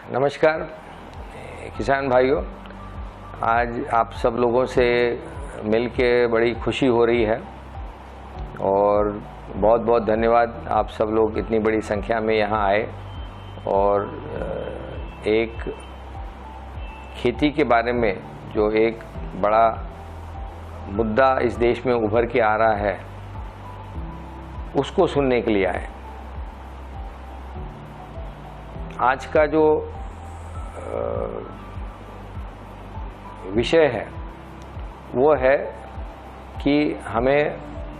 नमस्कार किसान भाइयों, आज आप सब लोगों से मिलके बड़ी खुशी हो रही है और बहुत बहुत धन्यवाद। आप सब लोग इतनी बड़ी संख्या में यहाँ आए और एक खेती के बारे में जो एक बड़ा मुद्दा इस देश में उभर के आ रहा है उसको सुनने के लिए आए। आज का जो विषय है वो है कि हमें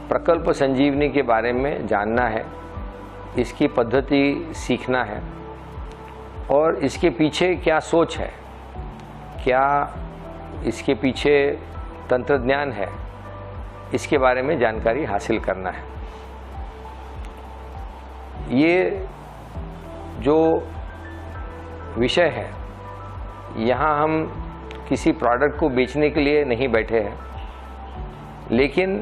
प्रकल्प संजीवनी के बारे में जानना है, इसकी पद्धति सीखना है और इसके पीछे क्या सोच है, क्या इसके पीछे तंत्रज्ञान है, इसके बारे में जानकारी हासिल करना है। ये जो विषय है, यहाँ हम किसी प्रोडक्ट को बेचने के लिए नहीं बैठे हैं, लेकिन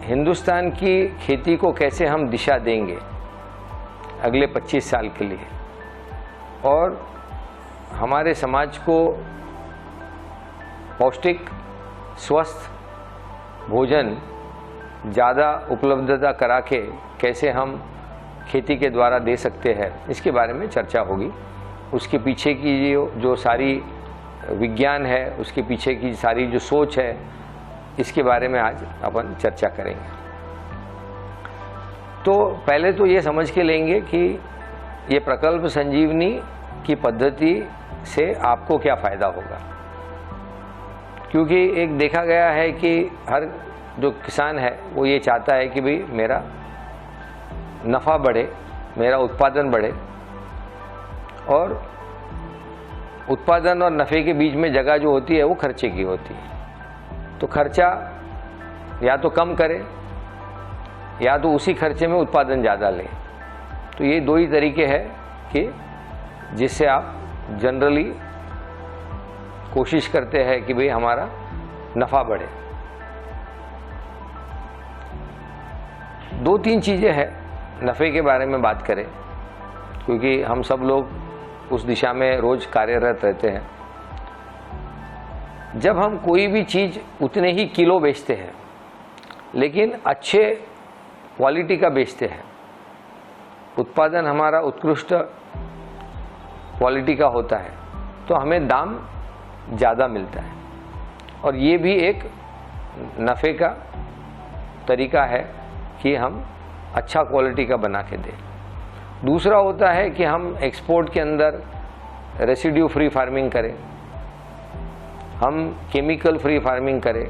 हिंदुस्तान की खेती को कैसे हम दिशा देंगे अगले 25 साल के लिए और हमारे समाज को पौष्टिक स्वस्थ भोजन ज़्यादा उपलब्धता करा के कैसे हम खेती के द्वारा दे सकते हैं, इसके बारे में चर्चा होगी। उसके पीछे की जो सारी विज्ञान है, उसके पीछे की सारी जो सोच है, इसके बारे में आज अपन चर्चा करेंगे। तो पहले तो ये समझ के लेंगे कि ये प्रकल्प संजीवनी की पद्धति से आपको क्या फ़ायदा होगा, क्योंकि एक देखा गया है कि हर जो किसान है वो ये चाहता है कि भाई मेरा नफ़ा बढ़े, मेरा उत्पादन बढ़े, और उत्पादन और नफ़े के बीच में जगह जो होती है वो खर्चे की होती है। तो खर्चा या तो कम करे या तो उसी खर्चे में उत्पादन ज़्यादा ले। तो ये दो ही तरीके हैं कि जिससे आप जनरली कोशिश करते हैं कि भाई हमारा नफ़ा बढ़े। दो तीन चीज़ें हैं नफ़े के बारे में बात करें, क्योंकि हम सब लोग उस दिशा में रोज़ कार्यरत रहते हैं। जब हम कोई भी चीज़ उतने ही किलो बेचते हैं लेकिन अच्छे क्वालिटी का बेचते हैं, उत्पादन हमारा उत्कृष्ट क्वालिटी का होता है, तो हमें दाम ज़्यादा मिलता है और ये भी एक नफ़े का तरीका है कि हम अच्छा क्वालिटी का बना के दें। दूसरा होता है कि हम एक्सपोर्ट के अंदर रेसिड्यू फ्री फार्मिंग करें, हम केमिकल फ्री फार्मिंग करें,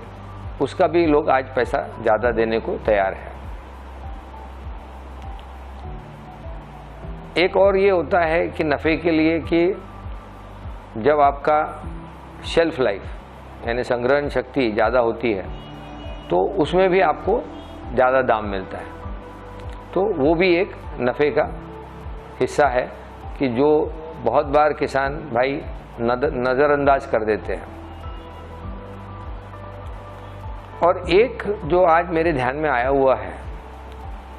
उसका भी लोग आज पैसा ज़्यादा देने को तैयार है। एक और ये होता है कि नफ़े के लिए कि जब आपका शेल्फ लाइफ यानी संग्रहण शक्ति ज़्यादा होती है तो उसमें भी आपको ज़्यादा दाम मिलता है। तो वो भी एक नफ़े का हिस्सा है कि जो बहुत बार किसान भाई नज़रअंदाज कर देते हैं। और एक जो आज मेरे ध्यान में आया हुआ है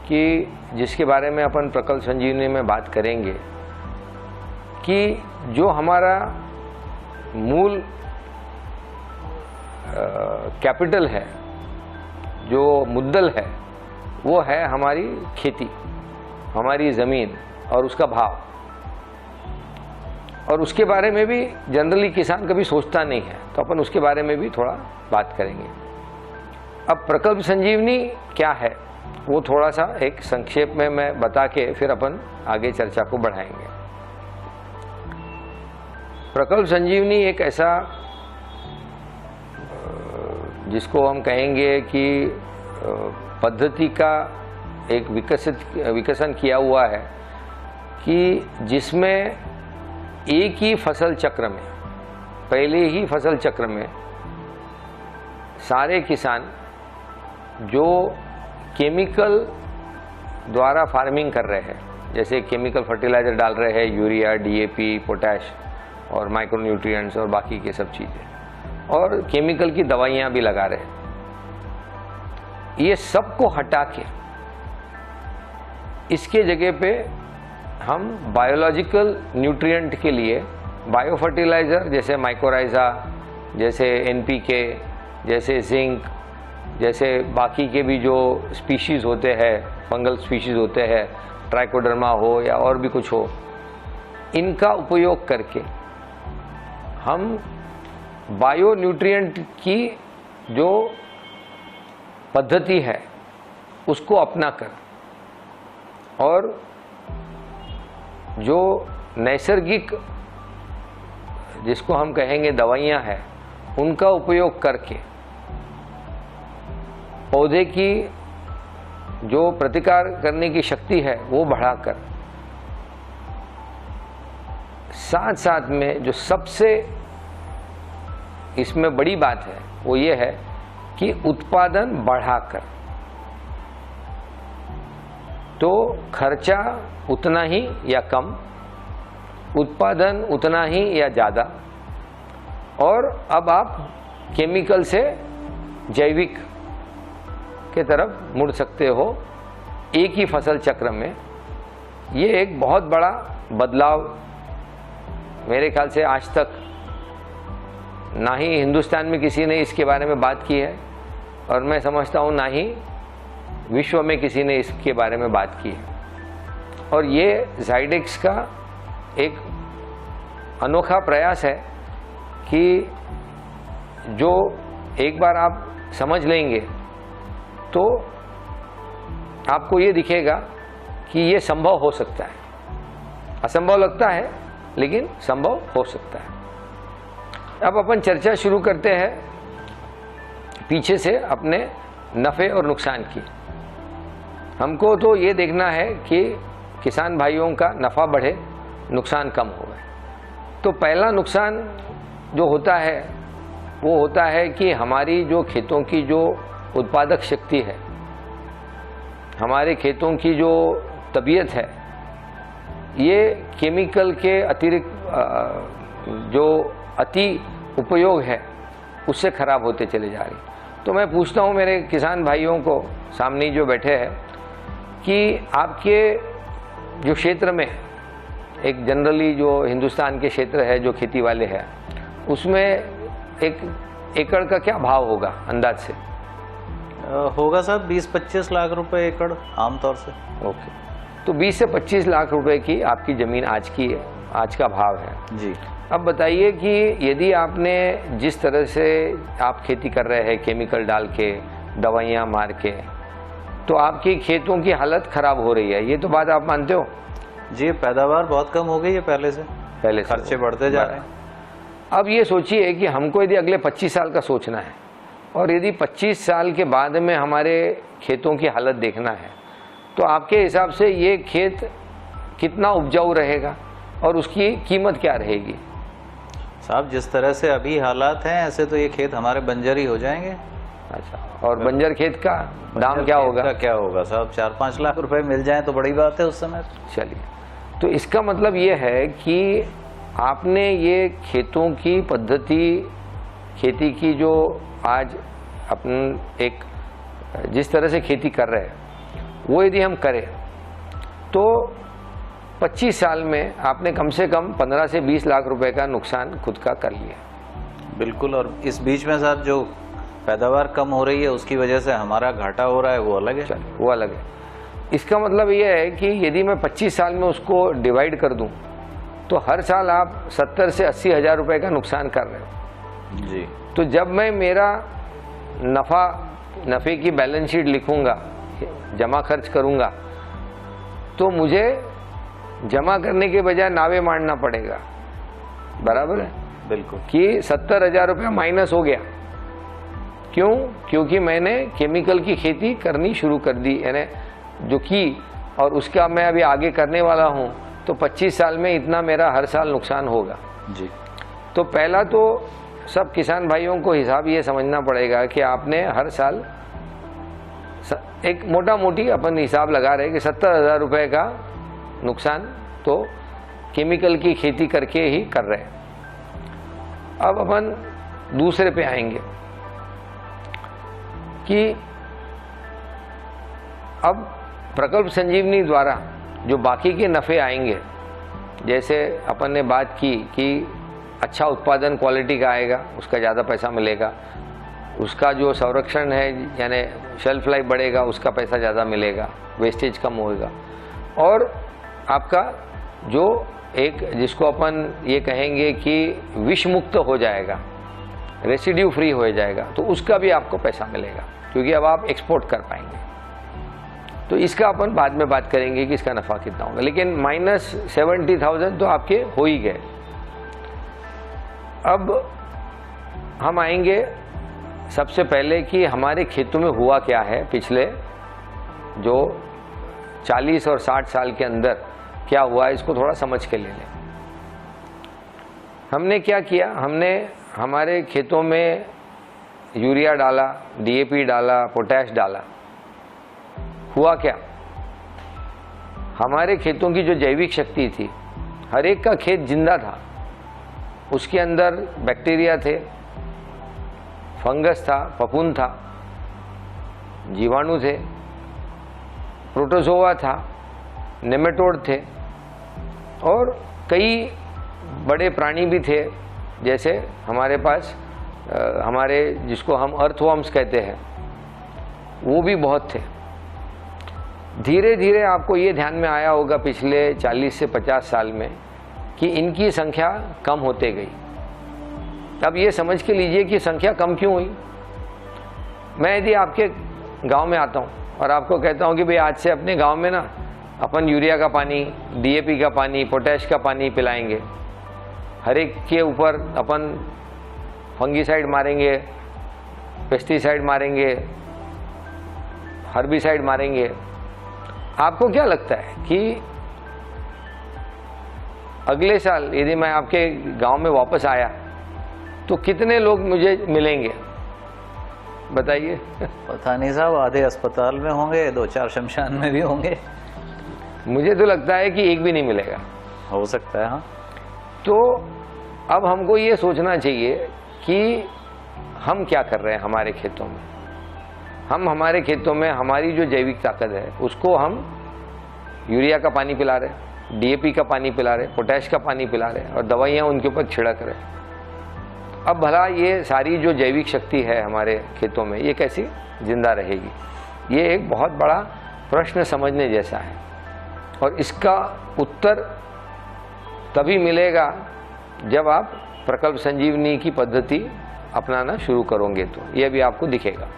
कि जिसके बारे में अपन प्रकल्प संजीवनी में बात करेंगे, कि जो हमारा मूल कैपिटल है, जो मुद्दल है, वो है हमारी खेती, हमारी ज़मीन और उसका भाव। और उसके बारे में भी जनरली किसान कभी सोचता नहीं है, तो अपन उसके बारे में भी थोड़ा बात करेंगे। अब प्रकल्प संजीवनी क्या है वो थोड़ा सा एक संक्षेप में मैं बता के फिर अपन आगे चर्चा को बढ़ाएंगे। प्रकल्प संजीवनी एक ऐसा जिसको हम कहेंगे कि पद्धति का एक विकसन किया हुआ है कि जिसमें एक ही फसल चक्र में, पहले ही फसल चक्र में सारे किसान जो केमिकल द्वारा फार्मिंग कर रहे हैं, जैसे केमिकल फर्टिलाइज़र डाल रहे हैं, यूरिया, डीएपी, पोटैश और माइक्रोन्यूट्रिएंट्स और बाकी के सब चीज़ें, और केमिकल की दवाइयाँ भी लगा रहे हैं, ये सब को हटा के इसके जगह पे हम बायोलॉजिकल न्यूट्रिएंट के लिए बायो फर्टिलाइज़र जैसे माइकोराइज़ा, जैसे एनपीके, जैसे जिंक, जैसे बाकी के भी जो स्पीशीज़ होते हैं, फंगल स्पीशीज़ होते हैं, ट्राइकोडर्मा हो या और भी कुछ हो, इनका उपयोग करके हम बायो न्यूट्रिएंट की जो पद्धति है उसको अपना कर और जो नैसर्गिक जिसको हम कहेंगे दवाइयाँ हैं उनका उपयोग करके पौधे की जो प्रतिकार करने की शक्ति है वो बढ़ाकर, साथ साथ में जो सबसे इसमें बड़ी बात है वो ये है कि उत्पादन बढ़ाकर, तो खर्चा उतना ही या कम, उत्पादन उतना ही या ज़्यादा, और अब आप केमिकल से जैविक के तरफ मुड़ सकते हो एक ही फसल चक्र में। ये एक बहुत बड़ा बदलाव मेरे ख्याल से आज तक ना ही हिंदुस्तान में किसी ने इसके बारे में बात की है और मैं समझता हूँ ना ही विश्व में किसी ने इसके बारे में बात की है। और ये ज़ाइडेक्स का एक अनोखा प्रयास है कि जो एक बार आप समझ लेंगे तो आपको ये दिखेगा कि ये संभव हो सकता है। असंभव लगता है लेकिन संभव हो सकता है। अब अपन चर्चा शुरू करते हैं पीछे से अपने नफ़े और नुकसान की। हमको तो ये देखना है कि किसान भाइयों का नफ़ा बढ़े, नुकसान कम हो। तो पहला नुकसान जो होता है वो होता है कि हमारी जो खेतों की जो उत्पादक शक्ति है, हमारे खेतों की जो तबीयत है, ये केमिकल के अतिरिक्त जो अति उपयोग है उससे ख़राब होते चले जा रही। तो मैं पूछता हूँ मेरे किसान भाइयों को सामने जो बैठे हैं कि आपके जो क्षेत्र में एक जनरली जो हिंदुस्तान के क्षेत्र है जो खेती वाले हैं उसमें एक एकड़ का क्या भाव होगा अंदाज से? होगा सर 20-25 लाख रुपए एकड़ आमतौर से। ओके, तो 20 से 25 लाख रुपए की आपकी ज़मीन आज की है, आज का भाव है जी। अब बताइए कि यदि आपने जिस तरह से आप खेती कर रहे हैं केमिकल डाल के, दवाइयाँ मार के, तो आपकी खेतों की हालत ख़राब हो रही है, ये तो बात आप मानते हो? जी, पैदावार बहुत कम हो गई है पहले से खर्चे बढ़ते जा रहे हैं। अब ये सोचिए कि हमको यदि अगले 25 साल का सोचना है और यदि 25 साल के बाद में हमारे खेतों की हालत देखना है तो आपके हिसाब से ये खेत कितना उपजाऊ रहेगा और उसकी कीमत क्या रहेगी? साहब जिस तरह से अभी हालात हैं ऐसे तो ये खेत हमारे बंजर ही हो जाएंगे। अच्छा, और बंजर खेत का दाम क्या होगा? क्या होगा साहब? 4-5 लाख रुपए मिल जाए तो बड़ी बात है उस समय। चलिए, तो इसका मतलब ये है कि आपने ये खेतों की पद्धति, खेती की जो आज अपन एक जिस तरह से खेती कर रहे हैं वो यदि हम करें तो 25 साल में आपने कम से कम 15 से 20 लाख रुपए का नुकसान खुद का कर लिया। बिल्कुल, और इस बीच में साहब जो पैदावार कम हो रही है उसकी वजह से हमारा घाटा हो रहा है वो अलग है। वो अलग है। इसका मतलब ये है कि यदि मैं 25 साल में उसको डिवाइड कर दूं तो हर साल आप 70 से 80 हज़ार रुपए का नुकसान कर रहे हो जी। तो जब मैं मेरा नफ़े की बैलेंस शीट लिखूंगा, जमा खर्च करूंगा, तो मुझे जमा करने के बजाय नावे मारना पड़ेगा। बराबर है? बिल्कुल, कि 70 हज़ार रुपया माइनस हो गया। क्यों? क्योंकि मैंने केमिकल की खेती करनी शुरू कर दी, यानी जो की, और उसका मैं अभी आगे करने वाला हूँ, तो 25 साल में इतना मेरा हर साल नुकसान होगा जी। तो पहला तो सब किसान भाइयों को हिसाब ये समझना पड़ेगा कि आपने हर साल एक मोटा मोटी अपन हिसाब लगा रहे कि 70 हज़ार रुपये का नुकसान तो केमिकल की खेती करके ही कर रहे हैं। अब अपन दूसरे पे आएंगे कि अब प्रकल्प संजीवनी द्वारा जो बाकी के नफ़े आएंगे, जैसे अपन ने बात की कि अच्छा उत्पादन क्वालिटी का आएगा, उसका ज़्यादा पैसा मिलेगा, उसका जो संरक्षण है यानी शेल्फ लाइफ बढ़ेगा, उसका पैसा ज़्यादा मिलेगा, वेस्टेज कम होएगा, और आपका जो एक जिसको अपन ये कहेंगे कि विष मुक्त हो जाएगा, रेसिड्यू फ्री हो जाएगा, तो उसका भी आपको पैसा मिलेगा, क्योंकि अब आप एक्सपोर्ट कर पाएंगे। तो इसका अपन बाद में बात करेंगे कि इसका नफ़ा कितना होगा, लेकिन -70,000 तो आपके हो ही गए। अब हम आएंगे सबसे पहले कि हमारे खेतों में हुआ क्या है पिछले जो 40 और 60 साल के अंदर क्या हुआ, इसको थोड़ा समझ के ले लें। हमने क्या किया, हमने हमारे खेतों में यूरिया डाला, DAP डाला, पोटैश डाला। हुआ क्या, हमारे खेतों की जो जैविक शक्ति थी, हर एक का खेत जिंदा था, उसके अंदर बैक्टीरिया थे, फंगस था, फफूंद था, जीवाणु थे, प्रोटोजोआ था, नेमेटोड थे, और कई बड़े प्राणी भी थे, जैसे हमारे पास हमारे जिसको हम अर्थवर्म्स कहते हैं, वो भी बहुत थे। धीरे धीरे आपको ये ध्यान में आया होगा पिछले 40 से 50 साल में कि इनकी संख्या कम होते गई। अब ये समझ के लीजिए कि संख्या कम क्यों हुई। मैं यदि आपके गांव में आता हूँ और आपको कहता हूँ कि भाई आज से अपने गांव में ना अपन यूरिया का पानी, DAP का पानी, पोटैश का पानी पिलाएंगे, हर एक के ऊपर अपन फंगीसाइड मारेंगे, पेस्टिसाइड मारेंगे, हर्बिसाइड मारेंगे, आपको क्या लगता है कि अगले साल यदि मैं आपके गांव में वापस आया तो कितने लोग मुझे मिलेंगे, बताइए? पता नहीं साहब, आधे अस्पताल में होंगे, 2-4 शमशान में भी होंगे। मुझे तो लगता है कि एक भी नहीं मिलेगा। हो सकता है, हाँ। तो अब हमको ये सोचना चाहिए कि हम क्या कर रहे हैं हमारे खेतों में। हम हमारे खेतों में हमारी जो जैविक ताकत है उसको हम यूरिया का पानी पिला रहे, DAP का पानी पिला रहे, पोटैश का पानी पिला रहे, और दवाइयाँ उनके ऊपर छिड़क रहे। अब भला ये सारी जो जैविक शक्ति है हमारे खेतों में, ये कैसी जिंदा रहेगी? ये एक बहुत बड़ा प्रश्न समझने जैसा है, और इसका उत्तर तभी मिलेगा जब आप प्रकल्प संजीवनी की पद्धति अपनाना शुरू करोगे, तो ये भी आपको दिखेगा।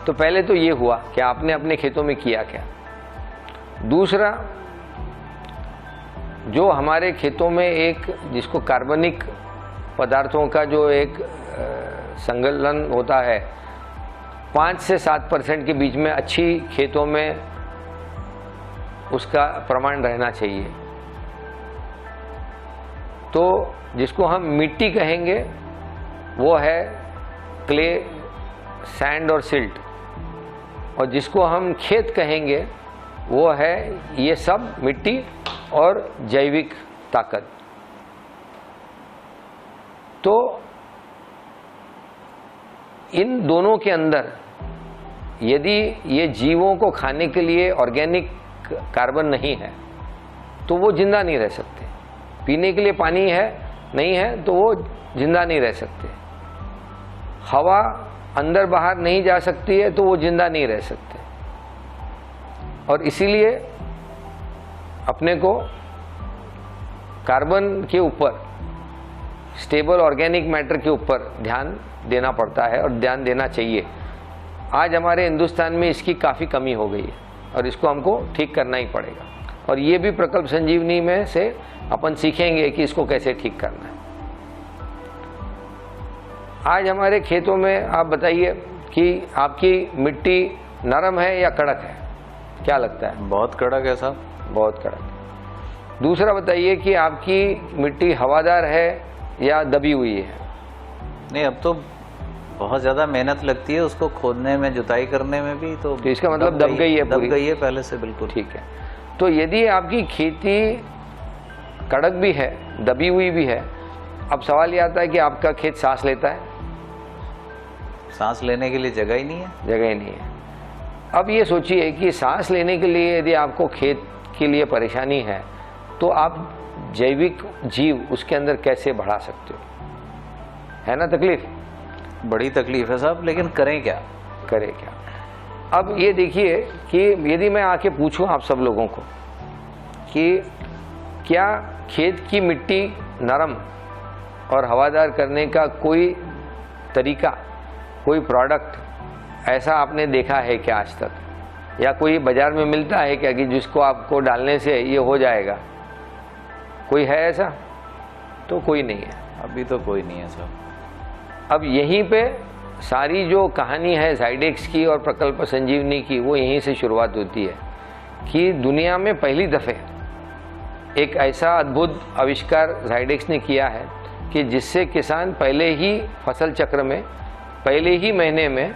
तो पहले तो ये हुआ कि आपने अपने खेतों में किया क्या। दूसरा, जो हमारे खेतों में एक जिसको कार्बनिक पदार्थों का जो एक संकलन होता है, 5 से 7% के बीच में अच्छी खेतों में उसका प्रमाण रहना चाहिए। तो जिसको हम मिट्टी कहेंगे वो है क्ले, सैंड और सिल्ट, और जिसको हम खेत कहेंगे वो है ये सब मिट्टी और जैविक ताकत। तो इन दोनों के अंदर यदि ये जीवों को खाने के लिए ऑर्गेनिक कार्बन नहीं है तो वो जिंदा नहीं रह सकते। पीने के लिए पानी है नहीं है तो वो जिंदा नहीं रह सकते। हवा अंदर बाहर नहीं जा सकती है तो वो जिंदा नहीं रह सकते। और इसीलिए अपने को कार्बन के ऊपर, स्टेबल ऑर्गेनिक मैटर के ऊपर ध्यान देना पड़ता है और ध्यान देना चाहिए। आज हमारे हिंदुस्तान में इसकी काफ़ी कमी हो गई है और इसको हमको ठीक करना ही पड़ेगा। और ये भी प्रकल्प संजीवनी में से अपन सीखेंगे कि इसको कैसे ठीक करना है। आज हमारे खेतों में आप बताइए कि आपकी मिट्टी नरम है या कड़क है, क्या लगता है? बहुत कड़क है साहब, बहुत कड़क। दूसरा बताइए कि आपकी मिट्टी हवादार है या दबी हुई है? नहीं, अब तो बहुत ज़्यादा मेहनत लगती है उसको खोदने में, जुताई करने में भी। तो इसका मतलब दब गई है पूरी? दब गई है पहले से, बिल्कुल। ठीक है। तो यदि आपकी खेती कड़क भी है, दबी हुई भी है, अब सवाल ये आता है कि आपका खेत सांस लेता है? सांस लेने के लिए जगह ही नहीं है। जगह ही नहीं है। अब ये सोचिए कि सांस लेने के लिए यदि आपको खेत के लिए परेशानी है तो आप जैविक जीव उसके अंदर कैसे बढ़ा सकते हो? है ना तकलीफ? बड़ी तकलीफ है साहब, लेकिन करें क्या? करें क्या? अब ये देखिए कि यदि मैं आके पूछूं आप सब लोगों को कि क्या खेत की मिट्टी नरम और हवादार करने का कोई तरीका, कोई प्रोडक्ट ऐसा आपने देखा है क्या आज तक? या कोई बाजार में मिलता है क्या कि जिसको आपको डालने से ये हो जाएगा? कोई है ऐसा? तो कोई नहीं है, अभी तो कोई नहीं है साहब। अब यहीं पे सारी जो कहानी है जाइडेक्स की और प्रकल्प संजीवनी की, वो यहीं से शुरुआत होती है कि दुनिया में पहली दफ़े एक ऐसा अद्भुत आविष्कार जाइडेक्स ने किया है कि जिससे किसान पहले ही फसल चक्र में, पहले ही महीने में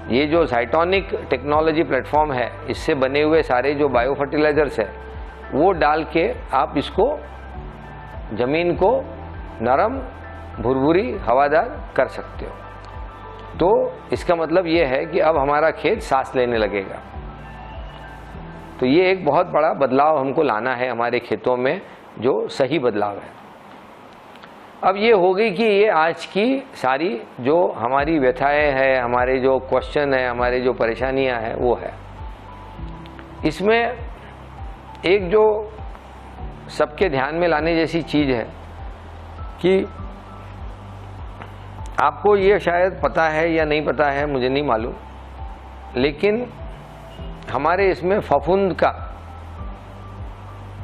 ये जो जाइटोनिक टेक्नोलॉजी प्लेटफॉर्म है, इससे बने हुए सारे जो बायो फर्टिलाइजर्स है वो डाल के आप इसको ज़मीन को नरम, भुरभुरी, हवादार कर सकते हो। तो इसका मतलब ये है कि अब हमारा खेत सांस लेने लगेगा। तो ये एक बहुत बड़ा बदलाव हमको लाना है हमारे खेतों में, जो सही बदलाव है। अब ये हो गई कि ये आज की सारी जो हमारी व्यथाएं हैं, हमारे जो क्वेश्चन है, हमारे जो परेशानियां हैं वो है। इसमें एक जो सबके ध्यान में लाने जैसी चीज़ है कि आपको ये शायद पता है या नहीं पता है, मुझे नहीं मालूम, लेकिन हमारे इसमें फफूंद का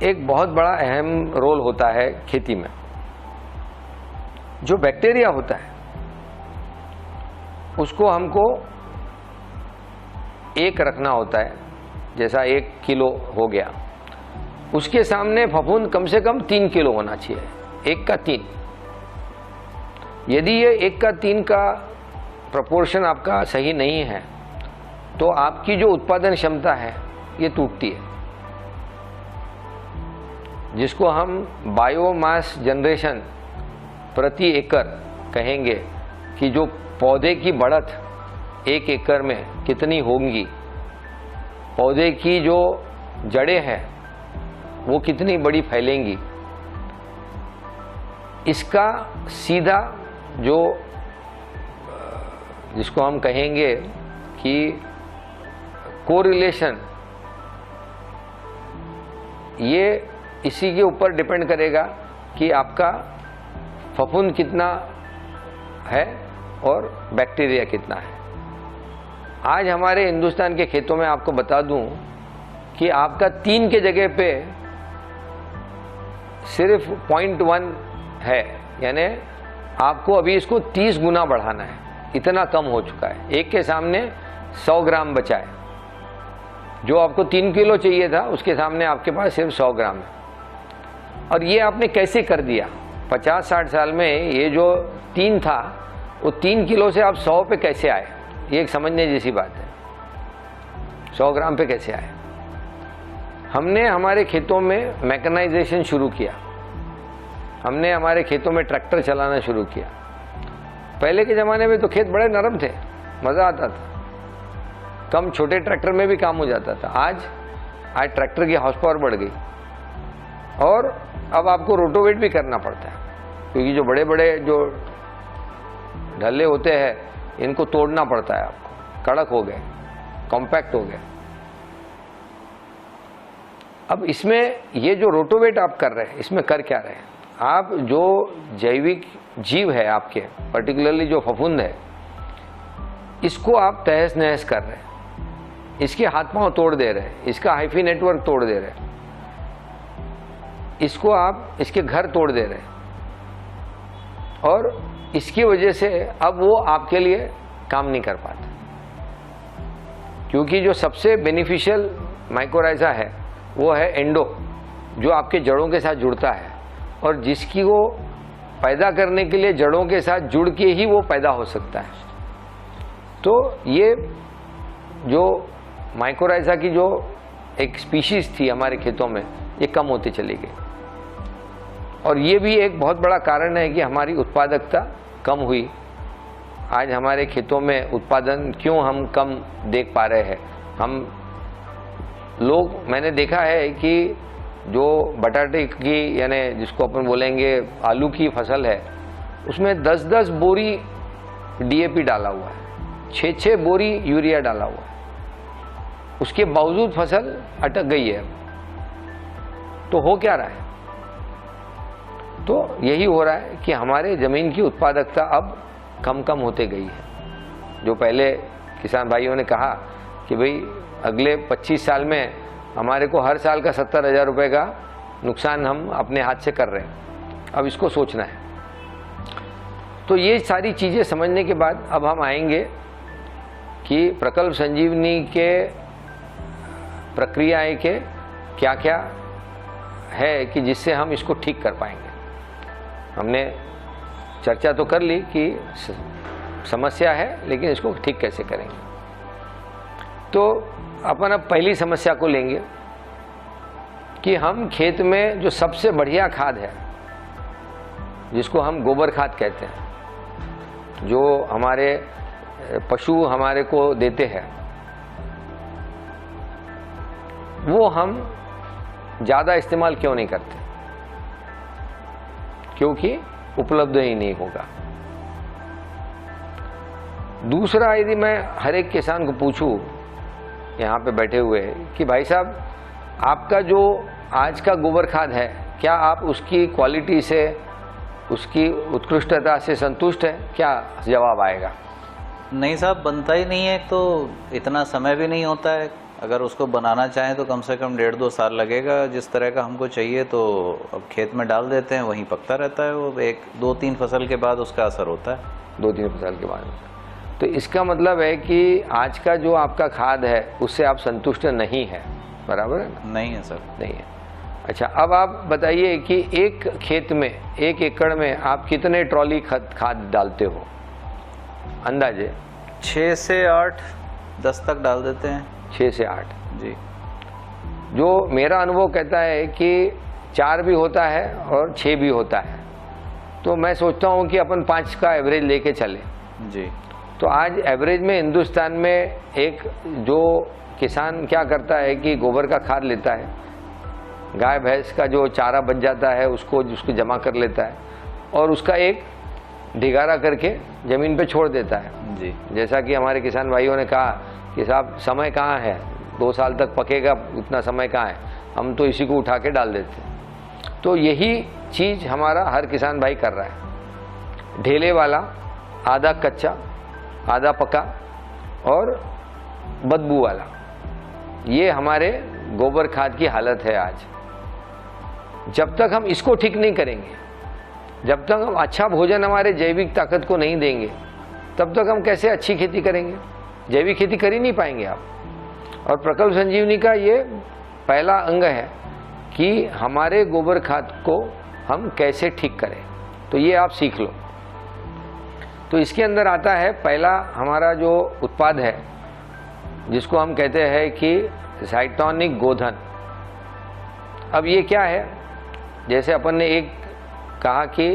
एक बहुत बड़ा अहम रोल होता है खेती में। जो बैक्टीरिया होता है उसको हमको एक रखना होता है, जैसा 1 किलो हो गया, उसके सामने फफूंद कम से कम 3 किलो होना चाहिए, 1 का 3। यदि ये 1 का 3 का प्रपोर्शन आपका सही नहीं है तो आपकी जो उत्पादन क्षमता है ये टूटती है, जिसको हम बायोमास जनरेशन प्रति एकड़ कहेंगे कि जो पौधे की बढ़त 1 एकड़ में कितनी होंगी, पौधे की जो जड़ें हैं वो कितनी बड़ी फैलेंगी, इसका सीधा जो जिसको हम कहेंगे कि कोरिलेशन, ये इसी के ऊपर डिपेंड करेगा कि आपका फफूंद कितना है और बैक्टीरिया कितना है। आज हमारे हिंदुस्तान के खेतों में आपको बता दूं कि आपका 3 के जगह पे सिर्फ 0.1 है, यानी आपको अभी इसको 30 गुना बढ़ाना है, इतना कम हो चुका है। 1 के सामने 100 ग्राम बचा है, जो आपको 3 किलो चाहिए था उसके सामने आपके पास सिर्फ 100 ग्राम है। और ये आपने कैसे कर दिया? 50-60 साल में ये जो 3 था वो 3 किलो से आप 100 पे कैसे आए? ये एक समझने जैसी बात है। 100 ग्राम पे कैसे आए? हमने हमारे खेतों में मैकेनाइजेशन शुरू किया, हमने हमारे खेतों में ट्रैक्टर चलाना शुरू किया। पहले के ज़माने में तो खेत बड़े नरम थे, मज़ा आता था, कम छोटे ट्रैक्टर में भी काम हो जाता था। आज ट्रैक्टर की हॉर्स पावर बढ़ गई और अब आपको रोटोवेट भी करना पड़ता है, क्योंकि जो बड़े बड़े जो ढल्ले होते हैं इनको तोड़ना पड़ता है आपको, कड़क हो गए, कॉम्पैक्ट हो गए। अब इसमें ये जो रोटोवेट आप कर रहे हैं, इसमें कर क्या रहे हैं आप? जो जैविक जीव है आपके, पर्टिकुलरली जो फफूंद है, इसको आप तहस नहस कर रहे हैं, इसके हाथ पांव तोड़ दे रहे हैं, इसका हाइफी नेटवर्क तोड़ दे रहे हैं, इसको आप इसके घर तोड़ दे रहे हैं, और इसकी वजह से अब वो आपके लिए काम नहीं कर पाता। क्योंकि जो सबसे बेनिफिशियल माइकोराइजा है वो है एंडो, जो आपके जड़ों के साथ जुड़ता है और जिसकी वो पैदा करने के लिए जड़ों के साथ जुड़ के ही वो पैदा हो सकता है। तो ये जो माइकोराइजा की जो एक स्पीशीज थी हमारे खेतों में, ये कम होती चली गई, और ये भी एक बहुत बड़ा कारण है कि हमारी उत्पादकता कम हुई आज हमारे खेतों में उत्पादन क्यों हम कम देख पा रहे हैं। हम लोग, मैंने देखा है कि जो बटाटे की यानी जिसको अपन बोलेंगे आलू की फसल है, उसमें 10-10 बोरी DAP डाला हुआ है, 6-6 बोरी यूरिया डाला हुआ है, उसके बावजूद फसल अटक गई है। तो हो क्या रहा है? तो यही हो रहा है कि हमारे ज़मीन की उत्पादकता अब कम कम होते गई है। जो पहले किसान भाइयों ने कहा कि भाई अगले 25 साल में हमारे को हर साल का 70,000 रुपये का नुकसान हम अपने हाथ से कर रहे हैं, अब इसको सोचना है। तो ये सारी चीज़ें समझने के बाद अब हम आएंगे कि प्रकल्प संजीवनी के प्रक्रियाएं के क्या क्या है कि जिससे हम इसको ठीक कर पाएंगे। हमने चर्चा तो कर ली कि समस्या है, लेकिन इसको ठीक कैसे करेंगे। तो अपन अब पहली समस्या को लेंगे कि हम खेत में जो सबसे बढ़िया खाद है, जिसको हम गोबर खाद कहते हैं, जो हमारे पशु हमारे को देते हैं, वो हम ज़्यादा इस्तेमाल क्यों नहीं करते? क्योंकि उपलब्ध ही नहीं होगा। दूसरा, यदि मैं हर एक किसान को पूछूं यहाँ पे बैठे हुए कि भाई साहब आपका जो आज का गोबर खाद है, क्या आप उसकी क्वालिटी से, उसकी उत्कृष्टता से संतुष्ट है? क्या जवाब आएगा? नहीं साहब, बनता ही नहीं है। तो इतना समय भी नहीं होता है। अगर उसको बनाना चाहें तो कम से कम 1.5-2 साल लगेगा। जिस तरह का हमको चाहिए तो अब खेत में डाल देते हैं, वहीं पकता रहता है। वो 1-2-3 फसल के बाद उसका असर होता है। 2-3 फसल के बाद। तो इसका मतलब है कि आज का जो आपका खाद है उससे आप संतुष्ट नहीं है, बराबर है? नहीं है सर, नहीं है। अच्छा, अब आप बताइए कि एक खेत में, 1 एकड़ में आप कितने ट्रॉली खाद डालते हो अंदाजे? 6 से 8, 10 तक डाल देते हैं। 6 से 8 जी। जो मेरा अनुभव कहता है कि 4 भी होता है और 6 भी होता है। तो मैं सोचता हूँ कि अपन 5 का एवरेज लेके चले। जी। तो आज एवरेज में हिंदुस्तान में एक जो किसान क्या करता है कि गोबर का खाद लेता है, गाय भैंस का जो चारा बच जाता है उसको जमा कर लेता है और उसका एक ढिगारा करके ज़मीन पे छोड़ देता है। जी। जैसा कि हमारे किसान भाइयों ने कहा कि साहब समय कहाँ है, 2 साल तक पकेगा, उतना समय कहाँ है, हम तो इसी को उठा के डाल देते हैं। तो यही चीज़ हमारा हर किसान भाई कर रहा है। ढेले वाला, आधा कच्चा आधा पका और बदबू वाला, ये हमारे गोबर खाद की हालत है आज। जब तक हम इसको ठीक नहीं करेंगे, जब तक हम अच्छा भोजन हमारे जैविक ताकत को नहीं देंगे, तब तक हम कैसे अच्छी खेती करेंगे? जैविक खेती कर ही नहीं पाएंगे आप। और प्रकल्प संजीवनी का ये पहला अंग है कि हमारे गोबर खाद को हम कैसे ठीक करें। तो ये आप सीख लो। तो इसके अंदर आता है पहला हमारा जो उत्पाद है, जिसको हम कहते हैं कि ज़ाइटोनिक गोधन। अब ये क्या है? जैसे अपन ने एक कहा कि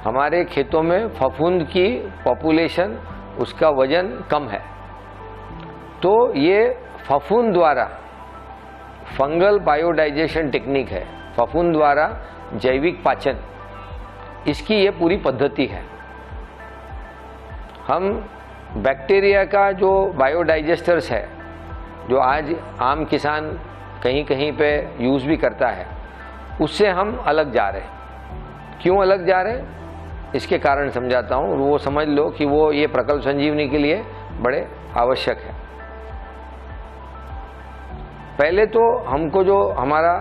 हमारे खेतों में फफूंद की पॉपुलेशन, उसका वजन कम है, तो ये फफूंद द्वारा, फंगल बायोडाइजेशन टेक्निक है, फफूंद द्वारा जैविक पाचन, इसकी ये पूरी पद्धति है। हम बैक्टीरिया का जो बायोडाइजेस्टर्स है, जो आज आम किसान कहीं कहीं पे यूज़ भी करता है, उससे हम अलग जा रहे हैं। क्यों अलग जा रहे हैं? इसके कारण समझाता हूँ, वो समझ लो कि वो ये प्रकल्प संजीवनी के लिए बड़े आवश्यक है। पहले तो हमको जो हमारा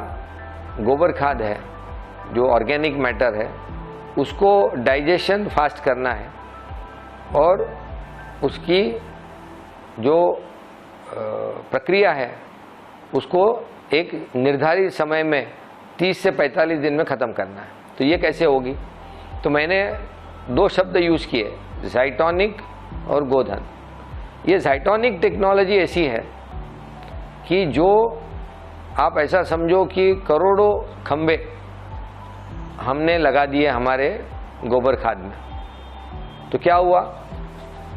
गोबर खाद है, जो ऑर्गेनिक मैटर है, उसको डाइजेशन फास्ट करना है और उसकी जो प्रक्रिया है उसको एक निर्धारित समय में 30 से 45 दिन में ख़त्म करना है। तो ये कैसे होगी? तो मैंने 2 शब्द यूज़ किए, ज़ाइटोनिक और गोधन। ये ज़ाइटोनिक टेक्नोलॉजी ऐसी है कि जो आप ऐसा समझो कि करोड़ों खंबे हमने लगा दिए हमारे गोबर खाद में। तो क्या हुआ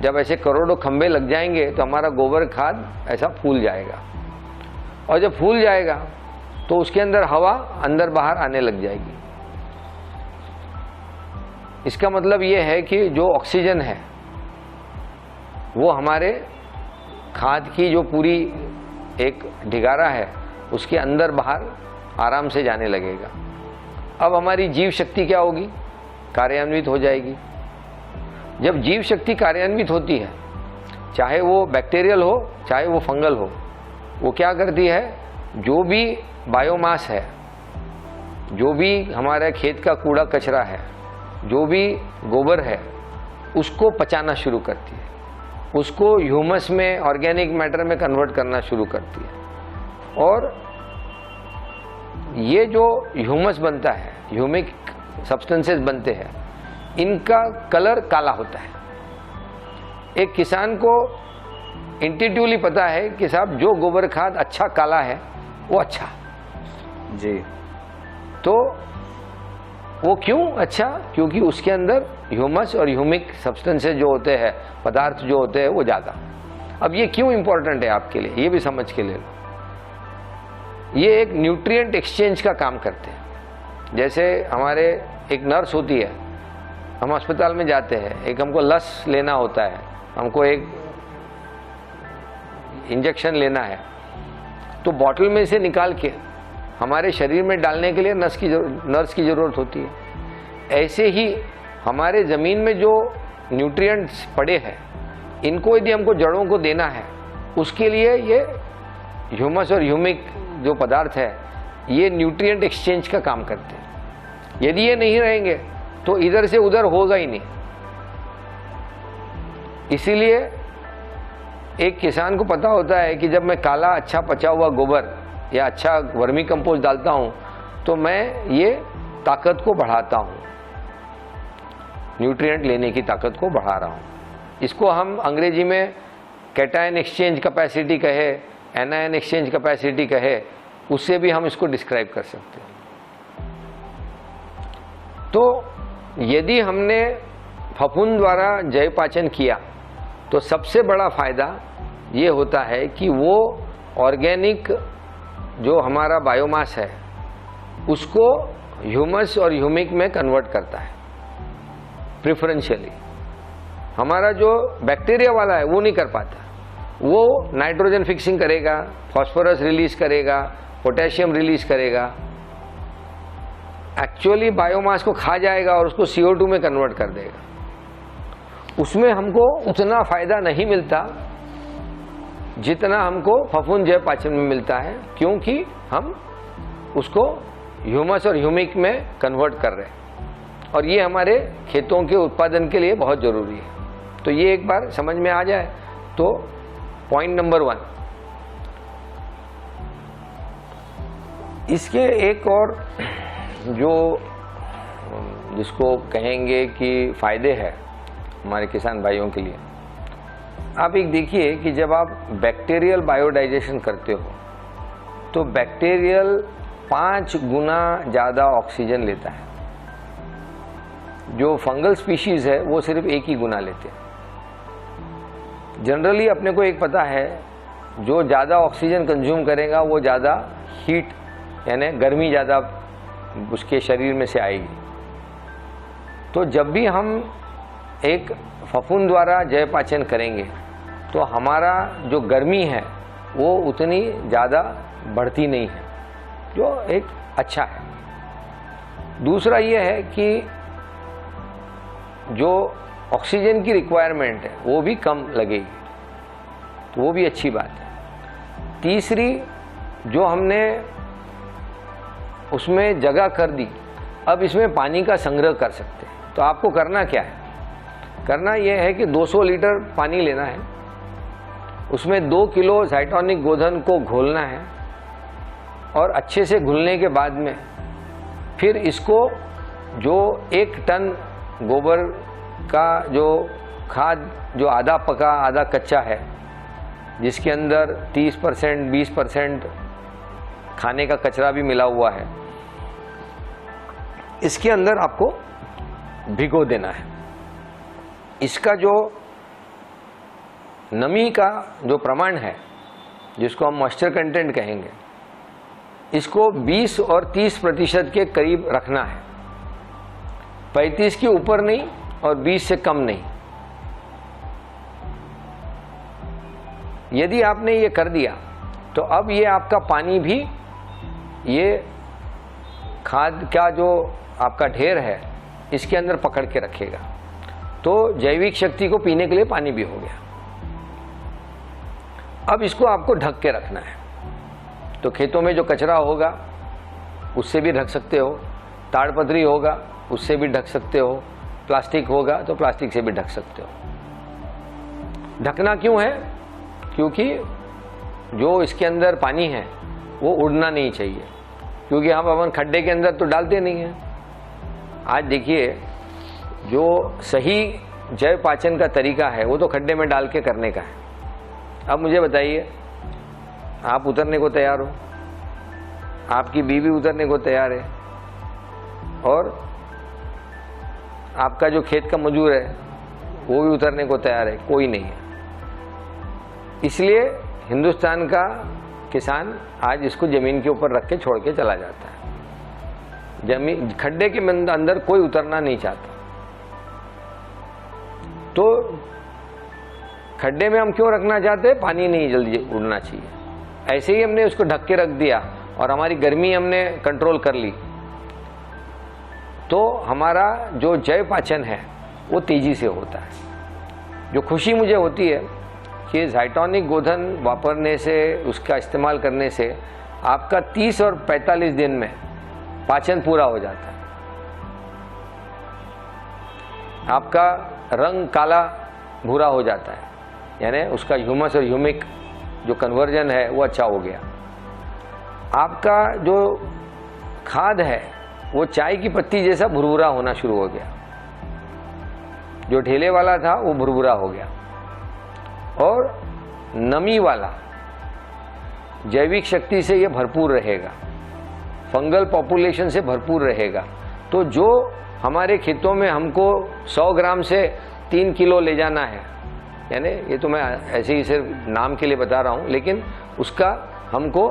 जब ऐसे करोड़ों खंबे लग जाएंगे तो हमारा गोबर खाद ऐसा फूल जाएगा, और जब फूल जाएगा तो उसके अंदर हवा अंदर बाहर आने लग जाएगी। इसका मतलब ये है कि जो ऑक्सीजन है वो हमारे खाद की जो पूरी एक ढिगारा है उसके अंदर बाहर आराम से जाने लगेगा। अब हमारी जीव शक्ति क्या होगी? कार्यान्वित हो जाएगी। जब जीव शक्ति कार्यान्वित होती है, चाहे वो बैक्टीरियल हो चाहे वो फंगल हो, वो क्या करती है? जो भी बायोमास है, जो भी हमारे खेत का कूड़ा कचरा है, जो भी गोबर है, उसको पचाना शुरू करती है, उसको ह्यूमस में, ऑर्गेनिक मैटर में कन्वर्ट करना शुरू करती है। और ये जो ह्यूमस बनता है, ह्यूमिक सब्सटेंसेस बनते हैं, इनका कलर काला होता है। एक किसान को इंट्यूटिवली पता है कि साहब जो गोबर खाद अच्छा काला है वो अच्छा जी। तो वो क्यों अच्छा? क्योंकि उसके अंदर ह्यूमस और ह्यूमिक सब्सटेंसेस जो होते हैं, पदार्थ जो होते हैं, वो ज़्यादा। अब ये क्यों इंपॉर्टेंट है आपके लिए, ये भी समझ के ले लो। ये एक न्यूट्रिएंट एक्सचेंज का काम करते हैं। जैसे हमारे एक नर्स होती है, हम अस्पताल में जाते हैं, एक हमको लस लेना होता है, हमको एक इंजेक्शन लेना है, तो बॉटल में से निकाल के हमारे शरीर में डालने के लिए नर्स की ज़रूरत होती है। ऐसे ही हमारे ज़मीन में जो न्यूट्रिएंट्स पड़े हैं, इनको यदि हमको जड़ों को देना है, उसके लिए ये ह्यूमस और ह्यूमिक जो पदार्थ है, ये न्यूट्रिएंट एक्सचेंज का काम करते हैं। यदि ये नहीं रहेंगे तो इधर से उधर होगा ही नहीं। इसीलिए एक किसान को पता होता है कि जब मैं काला अच्छा पचा हुआ गोबर या अच्छा वर्मी कंपोस्ट डालता हूं तो मैं ये ताकत को बढ़ाता हूं, न्यूट्रिएंट लेने की ताकत को बढ़ा रहा हूं। इसको हम अंग्रेजी में कैटायन एक्सचेंज कैपेसिटी कहे, एनायन एक्सचेंज कैपेसिटी कहे, उससे भी हम इसको डिस्क्राइब कर सकते हैं। तो यदि हमने फफूंद द्वारा जैवपाचन किया तो सबसे बड़ा फायदा ये होता है कि वो ऑर्गेनिक जो हमारा बायोमास है उसको ह्यूमस और ह्यूमिक में कन्वर्ट करता है प्रेफरेंशियली। हमारा जो बैक्टीरिया वाला है वो नहीं कर पाता, वो नाइट्रोजन फिक्सिंग करेगा, फास्फोरस रिलीज करेगा, पोटेशियम रिलीज करेगा, एक्चुअली बायोमास को खा जाएगा और उसको CO2 में कन्वर्ट कर देगा। उसमें हमको उतना फायदा नहीं मिलता जितना हमको फफूंद जैवपाचन में मिलता है, क्योंकि हम उसको ह्यूमस और ह्यूमिक में कन्वर्ट कर रहे हैं, और ये हमारे खेतों के उत्पादन के लिए बहुत ज़रूरी है। तो ये एक बार समझ में आ जाए तो पॉइंट नंबर 1। इसके एक और जो जिसको कहेंगे कि फायदे हैं हमारे किसान भाइयों के लिए, आप एक देखिए कि जब आप बैक्टीरियल बायोडाइजेशन करते हो तो बैक्टीरियल 5 गुना ज़्यादा ऑक्सीजन लेता है। जो फंगल स्पीशीज़ है वो सिर्फ 1 ही गुना लेते हैं। जनरली अपने को एक पता है, जो ज़्यादा ऑक्सीजन कंज्यूम करेगा वो ज़्यादा हीट यानी गर्मी ज़्यादा उसके शरीर में से आएगी। तो जब भी हम एक फफूंद द्वारा जैवपाचन करेंगे तो हमारा जो गर्मी है वो उतनी ज़्यादा बढ़ती नहीं है, जो एक अच्छा है। दूसरा ये है कि जो ऑक्सीजन की रिक्वायरमेंट है वो भी कम लगेगी, तो वो भी अच्छी बात है। तीसरी, जो हमने उसमें जगह कर दी, अब इसमें पानी का संग्रह कर सकते हैं। तो आपको करना क्या है? करना यह है कि 200 लीटर पानी लेना है, उसमें 2 किलो ज़ाइटोनिक गोधन को घोलना है, और अच्छे से घुलने के बाद में फिर इसको जो 1 टन गोबर का जो खाद, जो आधा पका आधा कच्चा है, जिसके अंदर 30% 20% खाने का कचरा भी मिला हुआ है, इसके अंदर आपको भिगो देना है। इसका जो नमी का जो प्रमाण है, जिसको हम मॉइस्चर कंटेंट कहेंगे, इसको 20 और 30% के करीब रखना है। 35 के ऊपर नहीं और 20 से कम नहीं। यदि आपने ये कर दिया तो अब ये आपका पानी भी ये खाद का जो आपका ढेर है इसके अंदर पकड़ के रखेगा। तो जैविक शक्ति को पीने के लिए पानी भी हो गया। अब इसको आपको ढक के रखना है। तो खेतों में जो कचरा होगा उससे भी ढक सकते हो, ताड़पत्री होगा उससे भी ढक सकते हो, प्लास्टिक होगा तो प्लास्टिक से भी ढक सकते हो। ढकना क्यों है? क्योंकि जो इसके अंदर पानी है वो उड़ना नहीं चाहिए, क्योंकि हम अपन खड्डे के अंदर तो डालते नहीं हैं। आज देखिए, जो सही जैव पाचन का तरीका है वो तो खड्डे में डाल के करने का है। अब मुझे बताइए, आप उतरने को तैयार हो, आपकी बीवी उतरने को तैयार है, और आपका जो खेत का मजदूर है वो भी उतरने को तैयार है? कोई नहीं है। इसलिए हिंदुस्तान का किसान आज इसको जमीन के ऊपर रख के छोड़ के चला जाता है। जमीन खड्डे के अंदर कोई उतरना नहीं चाहता। तो खड्डे में हम क्यों रखना चाहते हैं? पानी नहीं जल्दी उड़ना चाहिए। ऐसे ही हमने उसको ढक के रख दिया और हमारी गर्मी हमने कंट्रोल कर ली, तो हमारा जो जैव पाचन है वो तेजी से होता है। जो खुशी मुझे होती है कि ज़ाइटोनिक गोधन वापरने से, उसका इस्तेमाल करने से आपका 30 और 45 दिन में पाचन पूरा हो जाता है। आपका रंग काला भूरा हो जाता है, यानी उसका ह्यूमस और ह्यूमिक जो कन्वर्जन है वो अच्छा हो गया। आपका जो खाद है वो चाय की पत्ती जैसा भुरभुरा होना शुरू हो गया। जो ढेले वाला था वो भुरभुरा हो गया। और नमी वाला जैविक शक्ति से ये भरपूर रहेगा, फंगल पॉपुलेशन से भरपूर रहेगा। तो जो हमारे खेतों में हमको 100 ग्राम से 3 किलो ले जाना है, यानी ये तो मैं ऐसे ही सिर्फ नाम के लिए बता रहा हूँ, लेकिन उसका हमको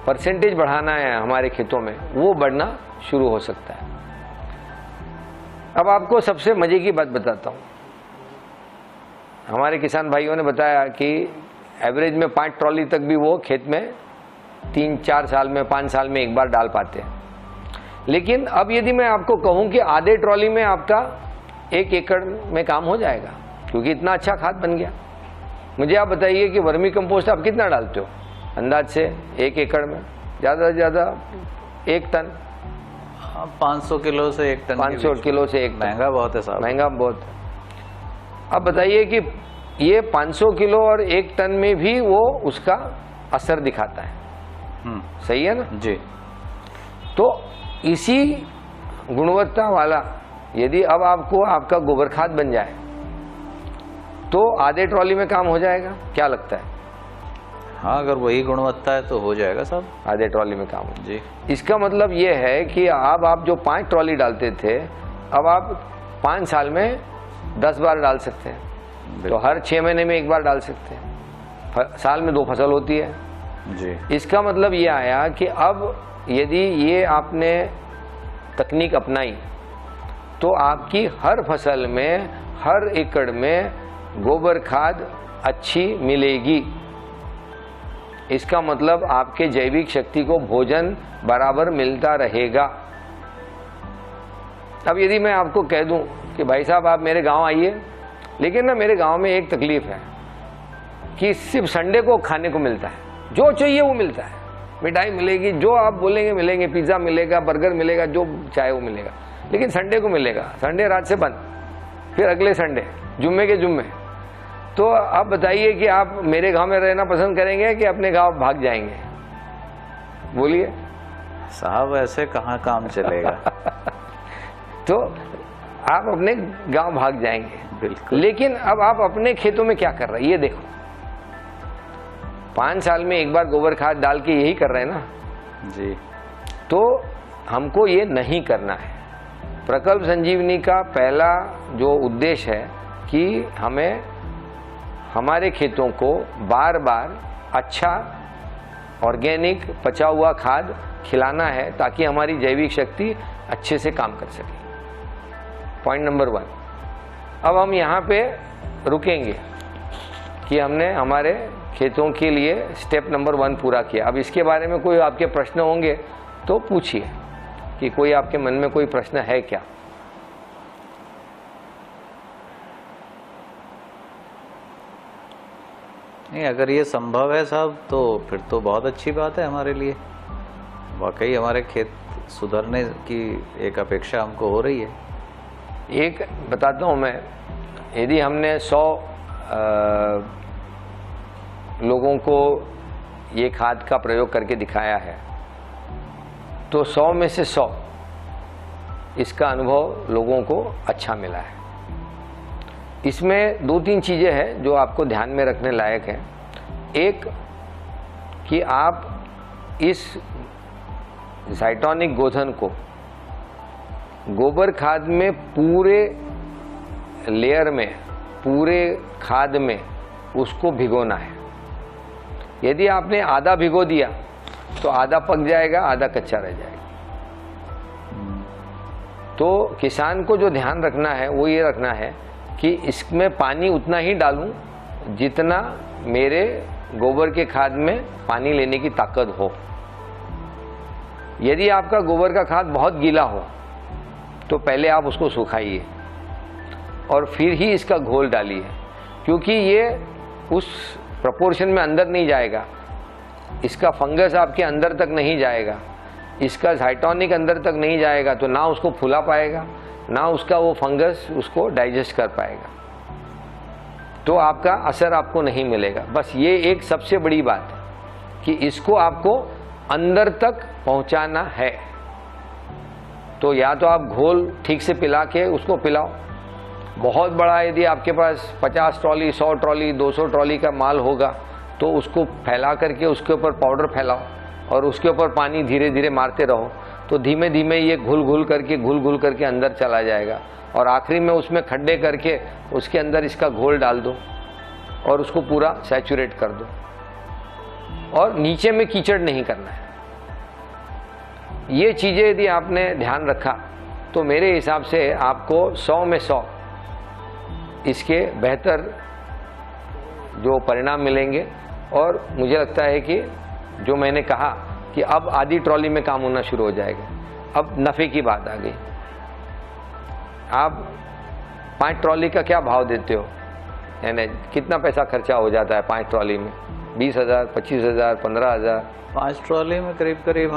परसेंटेज बढ़ाना है हमारे खेतों में, वो बढ़ना शुरू हो सकता है। अब आपको सबसे मजे की बात बताता हूँ। हमारे किसान भाइयों ने बताया कि एवरेज में 5 ट्रॉली तक भी वो खेत में 3-4 साल में, 5 साल में एक बार डाल पाते हैं। लेकिन अब यदि मैं आपको कहूं कि आधे ट्रॉली में आपका 1 एकड़ में काम हो जाएगा, क्योंकि इतना अच्छा खाद बन गया। मुझे आप बताइए कि वर्मी कंपोस्ट आप कितना डालते हो अंदाज से 1 एकड़ में? ज़्यादा से ज़्यादा 1 टन। 500 किलो से 1 टन। 500 किलो से 1 टन। महंगा बहुत है साहब, महंगा बहुत है। अब बताइए कि ये 500 किलो और 1 टन में भी वो उसका असर दिखाता है। सही है ना जी। तो इसी गुणवत्ता वाला यदि अब आपको आपका गोबर खाद बन जाए तो आधे ट्रॉली में काम हो जाएगा, क्या लगता है? हाँ, अगर वही गुणवत्ता है तो हो जाएगा साहब, आधे ट्रॉली में काम जी। इसका मतलब ये है कि अब आप जो 5 ट्रॉली डालते थे, अब आप 5 साल में 10 बार डाल सकते हैं। तो हर 6 महीने में 1 बार डाल सकते हैं। साल में 2 फसल होती है जी। इसका मतलब ये आया कि अब यदि ये आपने तकनीक अपनाई तो आपकी हर फसल में, हर एकड़ में गोबर खाद अच्छी मिलेगी। इसका मतलब आपके जैविक शक्ति को भोजन बराबर मिलता रहेगा। अब यदि मैं आपको कह दूं कि भाई साहब आप मेरे गांव आइए, लेकिन ना मेरे गांव में एक तकलीफ है कि सिर्फ संडे को खाने को मिलता है, जो चाहिए वो मिलता है। मिठाई मिलेगी, जो आप बोलेंगे मिलेंगे, पिज्ज़ा मिलेगा, बर्गर मिलेगा, जो चाहे वो मिलेगा, लेकिन संडे को मिलेगा। संडे रात से बंद, फिर अगले संडे, जुम्मे के जुम्मे। तो आप बताइए कि आप मेरे गांव में रहना पसंद करेंगे कि अपने गांव भाग जाएंगे? बोलिए साहब, ऐसे कहाँ काम चलेगा। तो आप अपने गांव भाग जाएंगे, बिल्कुल। लेकिन अब आप अपने खेतों में क्या कर रहे हैं ये देखो। 5 साल में 1 बार गोबर खाद डाल के यही कर रहे हैं ना जी। तो हमको ये नहीं करना है। प्रकल्प संजीवनी का पहला जो उद्देश्य है कि हमें हमारे खेतों को बार बार अच्छा ऑर्गेनिक पचा हुआ खाद खिलाना है ताकि हमारी जैविक शक्ति अच्छे से काम कर सके। Point number 1। अब हम यहाँ पे रुकेंगे कि हमने हमारे खेतों के लिए स्टेप नंबर 1 पूरा किया। अब इसके बारे में कोई आपके प्रश्न होंगे तो पूछिए कि कोई आपके मन में कोई प्रश्न है क्या। नहीं, अगर ये संभव है साहब तो फिर तो बहुत अच्छी बात है हमारे लिए। वाकई हमारे खेत सुधरने की एक अपेक्षा हमको हो रही है। एक बताता हूँ मैं, यदि हमने 100 लोगों को ये खाद का प्रयोग करके दिखाया है तो 100 में से 100 इसका अनुभव लोगों को अच्छा मिला है। इसमें 2-3 चीज़ें हैं जो आपको ध्यान में रखने लायक हैं। एक कि आप इस ज़ाइटोनिक गोधन को गोबर खाद में पूरे लेयर में, पूरे खाद में उसको भिगोना है। यदि आपने आधा भिगो दिया तो आधा पक जाएगा, आधा कच्चा रह जाएगा। तो किसान को जो ध्यान रखना है वो ये रखना है कि इसमें पानी उतना ही डालूं जितना मेरे गोबर के खाद में पानी लेने की ताकत हो। यदि आपका गोबर का खाद बहुत गीला हो तो पहले आप उसको सुखाइए और फिर ही इसका घोल डालिए, क्योंकि ये उस प्रपोर्शन में अंदर नहीं जाएगा। इसका फंगस आपके अंदर तक नहीं जाएगा, इसका ज़ाइटोनिक अंदर तक नहीं जाएगा, तो ना उसको फुला पाएगा, ना उसका वो फंगस उसको डाइजेस्ट कर पाएगा, तो आपका असर आपको नहीं मिलेगा। बस ये एक सबसे बड़ी बात है कि इसको आपको अंदर तक पहुंचाना है। तो या तो आप घोल ठीक से पिला के उसको पिलाओ। बहुत बड़ा यदि आपके पास 50 ट्रॉली, 100 ट्रॉली, 200 ट्रॉली का माल होगा तो उसको फैला करके उसके ऊपर पाउडर फैलाओ और उसके ऊपर पानी धीरे धीरे मारते रहो, तो धीमे धीमे ये घुल घुल करके अंदर चला जाएगा और आखिरी में उसमें खड्डे करके उसके अंदर इसका घोल डाल दो और उसको पूरा सैचुरेट कर दो। और नीचे में कीचड़ नहीं करना है। ये चीज़ें यदि आपने ध्यान रखा तो मेरे हिसाब से आपको 100 में 100 इसके बेहतर जो परिणाम मिलेंगे। और मुझे लगता है कि जो मैंने कहा कि अब आधी ट्रॉली में काम होना शुरू हो जाएगा। अब नफ़े की बात आ गई। आप 5 ट्रॉली का क्या भाव देते हो, यानी कितना पैसा खर्चा हो जाता है 5 ट्रॉली में? 20,000, 25,000, 15,000। 5 ट्रॉली में करीब करीब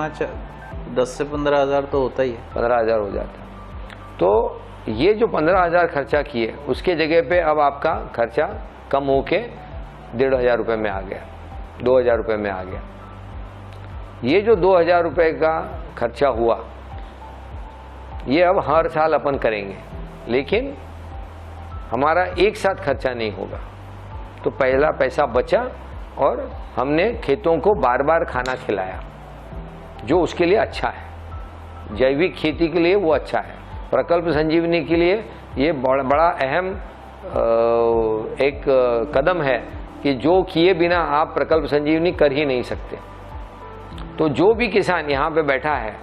10 से 15,000 तो होता ही है। 15,000 हो जाता है। तो ये जो 15,000 खर्चा किए उसके जगह पे अब आपका खर्चा कम होके 1,500 रुपये में आ गया, 2,000 रुपये में आ गया। ये जो 2,000 रुपये का खर्चा हुआ ये अब हर साल अपन करेंगे, लेकिन हमारा एक साथ खर्चा नहीं होगा। तो पहला पैसा बचा और हमने खेतों को बार बार खाना खिलाया जो उसके लिए अच्छा है। जैविक खेती के लिए वो अच्छा है। प्रकल्प संजीवनी के लिए ये बड़ा अहम एक कदम है कि जो किए बिना आप प्रकल्प संजीवनी कर ही नहीं सकते। तो जो भी किसान यहाँ पे बैठा है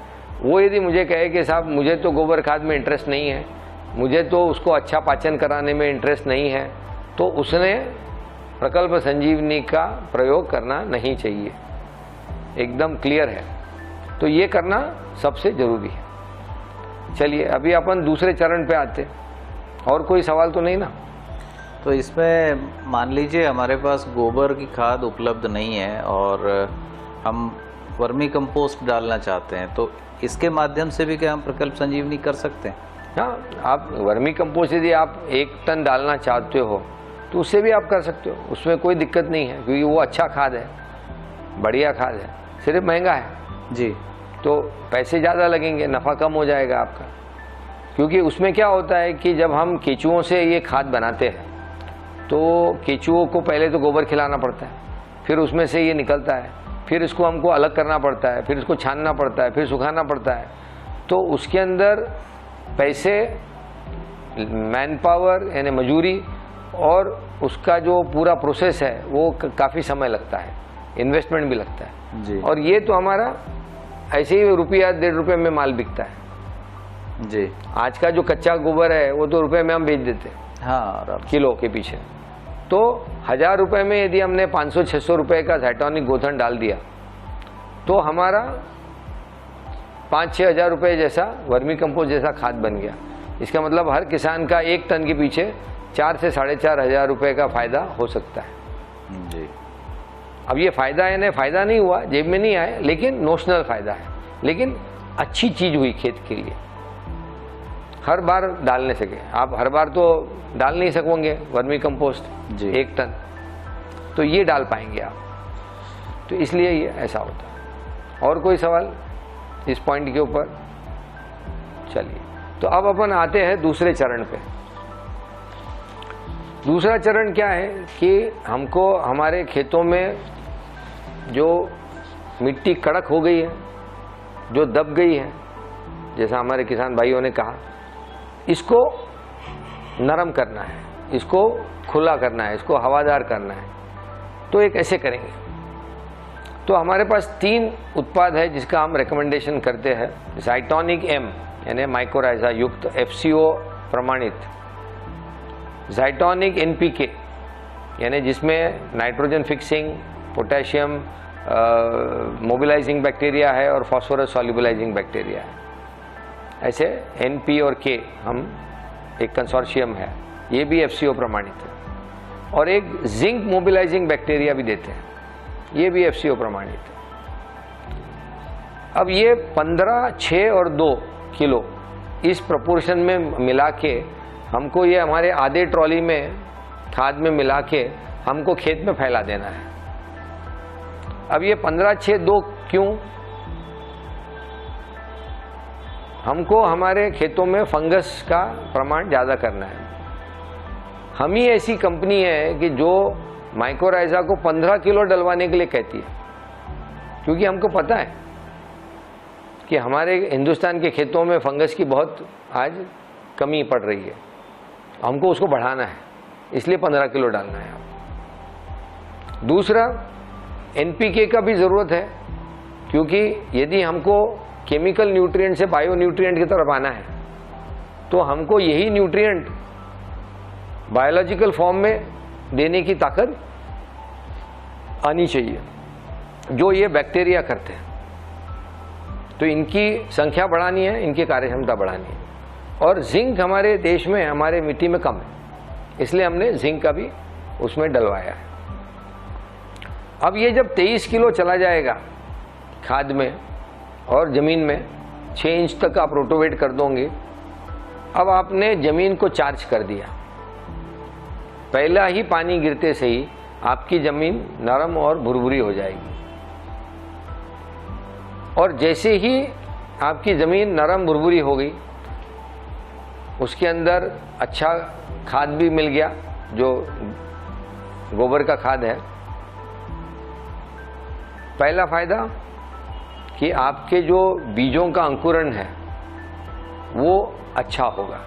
वो यदि मुझे कहे कि साहब मुझे तो गोबर खाद में इंटरेस्ट नहीं है, मुझे तो उसको अच्छा पाचन कराने में इंटरेस्ट नहीं है, तो उसने प्रकल्प संजीवनी का प्रयोग करना नहीं चाहिए। एकदम क्लियर है। तो ये करना सबसे ज़रूरी है। चलिए अभी अपन दूसरे चरण पे आते। और कोई सवाल तो नहीं ना? तो इसमें मान लीजिए हमारे पास गोबर की खाद उपलब्ध नहीं है और हम वर्मी कंपोस्ट डालना चाहते हैं, तो इसके माध्यम से भी क्या हम प्रकल्प संजीवनी कर सकते हैं? हाँ, आप वर्मी कंपोस्ट यदि आप 1 टन डालना चाहते हो तो उससे भी आप कर सकते हो, उसमें कोई दिक्कत नहीं है, क्योंकि वो अच्छा खाद है, बढ़िया खाद है, सिर्फ महंगा है जी। तो पैसे ज़्यादा लगेंगे, नफ़ा कम हो जाएगा आपका। क्योंकि उसमें क्या होता है कि जब हम केचुओं से ये खाद बनाते हैं तो केचुओं को पहले तो गोबर खिलाना पड़ता है, फिर उसमें से ये निकलता है, फिर इसको हमको अलग करना पड़ता है, फिर इसको छानना पड़ता है, फिर सुखाना पड़ता है। तो उसके अंदर पैसे, मैन पावर यानी मजूरी और उसका जो पूरा प्रोसेस है वो काफ़ी समय लगता है, इन्वेस्टमेंट भी लगता है जी। और ये तो हमारा ऐसे ही रुपया 1.5 रुपये में माल बिकता है जी। आज का जो कच्चा गोबर है वो 2 रुपये में हम बेच देते हैं हाँ, किलो के पीछे। तो 1000 रुपये में यदि हमने 500-600 रुपये का ज़ाइटोनिक गोथन डाल दिया तो हमारा 5-6 हज़ार रुपये जैसा वर्मी कंपोस्ट जैसा खाद बन गया। इसका मतलब हर किसान का 1 टन के पीछे 4 से 4.5 हज़ार रुपये का फ़ायदा हो सकता है जी। अब ये फ़ायदा है ना, फ़ायदा नहीं हुआ, जेब में नहीं आया, लेकिन नोशनल फ़ायदा है, लेकिन अच्छी चीज़ हुई खेत के लिए। हर बार डालने सके आप, हर बार तो डाल नहीं सकोगे वर्मी कंपोस्ट जी। 1 टन, तो ये डाल पाएंगे आप, तो इसलिए ये ऐसा होता है। और कोई सवाल इस पॉइंट के ऊपर? चलिए, तो अब अपन आते हैं दूसरे चरण पे। दूसरा चरण क्या है कि हमको हमारे खेतों में जो मिट्टी कड़क हो गई है, जो दब गई है, जैसा हमारे किसान भाइयों ने कहा, इसको नरम करना है, इसको खुला करना है, इसको हवादार करना है। तो एक ऐसे करेंगे, तो हमारे पास 3 उत्पाद है जिसका हम रिकमेंडेशन करते हैं। ज़ाइटोनिक एम यानी माइकोराइजा युक्त FCO प्रमाणित, ज़ाइटोनिक NPK यानी जिसमें nitrogen fixing, potassium mobilising bacteria है और फास्फोरस सॉल्युबलाइजिंग बैक्टीरिया है। ऐसे NP और K हम एक कंसोर्शियम है, ये भी FCO प्रमाणित है। और एक जिंक मोबिलाइजिंग बैक्टीरिया भी देते हैं, ये भी FCO प्रमाणित है। अब ये 15, 6 और 2 किलो इस प्रोपोर्शन में मिला के हमको, ये हमारे आधे ट्रॉली में खाद में मिला के हमको खेत में फैला देना है। अब ये 15, 6, 2 क्यों? हमको हमारे खेतों में फंगस का प्रमाण ज़्यादा करना है। हम ही ऐसी कंपनी है कि जो माइकोराइजा को 15 किलो डलवाने के लिए कहती है, क्योंकि हमको पता है कि हमारे हिंदुस्तान के खेतों में फंगस की बहुत आज कमी पड़ रही है, हमको उसको बढ़ाना है, इसलिए 15 किलो डालना है। दूसरा, NPK का भी ज़रूरत है, क्योंकि यदि हमको केमिकल न्यूट्रिएंट से बायो न्यूट्रिएंट की तरफ आना है तो हमको यही न्यूट्रिएंट बायोलॉजिकल फॉर्म में देने की ताकत आनी चाहिए, जो ये बैक्टीरिया करते हैं। तो इनकी संख्या बढ़ानी है, इनकी कार्यक्षमता बढ़ानी है। और जिंक हमारे देश में, हमारे मिट्टी में कम है, इसलिए हमने जिंक का भी उसमें डलवाया है। अब ये जब 23 किलो चला जाएगा खाद में और ज़मीन में 6 इंच तक आप रोटोवेट कर दोगे। अब आपने ज़मीन को चार्ज कर दिया, पहला ही पानी गिरते से ही आपकी ज़मीन नरम और भुरभुरी हो जाएगी। और जैसे ही आपकी ज़मीन नरम भुरभुरी हो गई, उसके अंदर अच्छा खाद भी मिल गया, जो गोबर का खाद है। पहला फायदा कि आपके जो बीजों का अंकुरण है वो अच्छा होगा।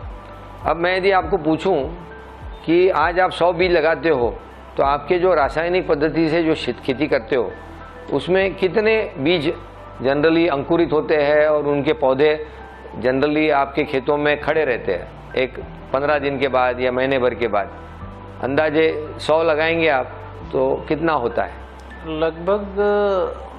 अब मैं यदि आपको पूछूं कि आज आप 100 बीज लगाते हो तो आपके जो रासायनिक पद्धति से जो खेती करते हो उसमें कितने बीज जनरली अंकुरित होते हैं और उनके पौधे जनरली आपके खेतों में खड़े रहते हैं एक 15 दिन के बाद या महीने भर के बाद? अंदाजे 100 लगाएंगे आप तो कितना होता है? लगभग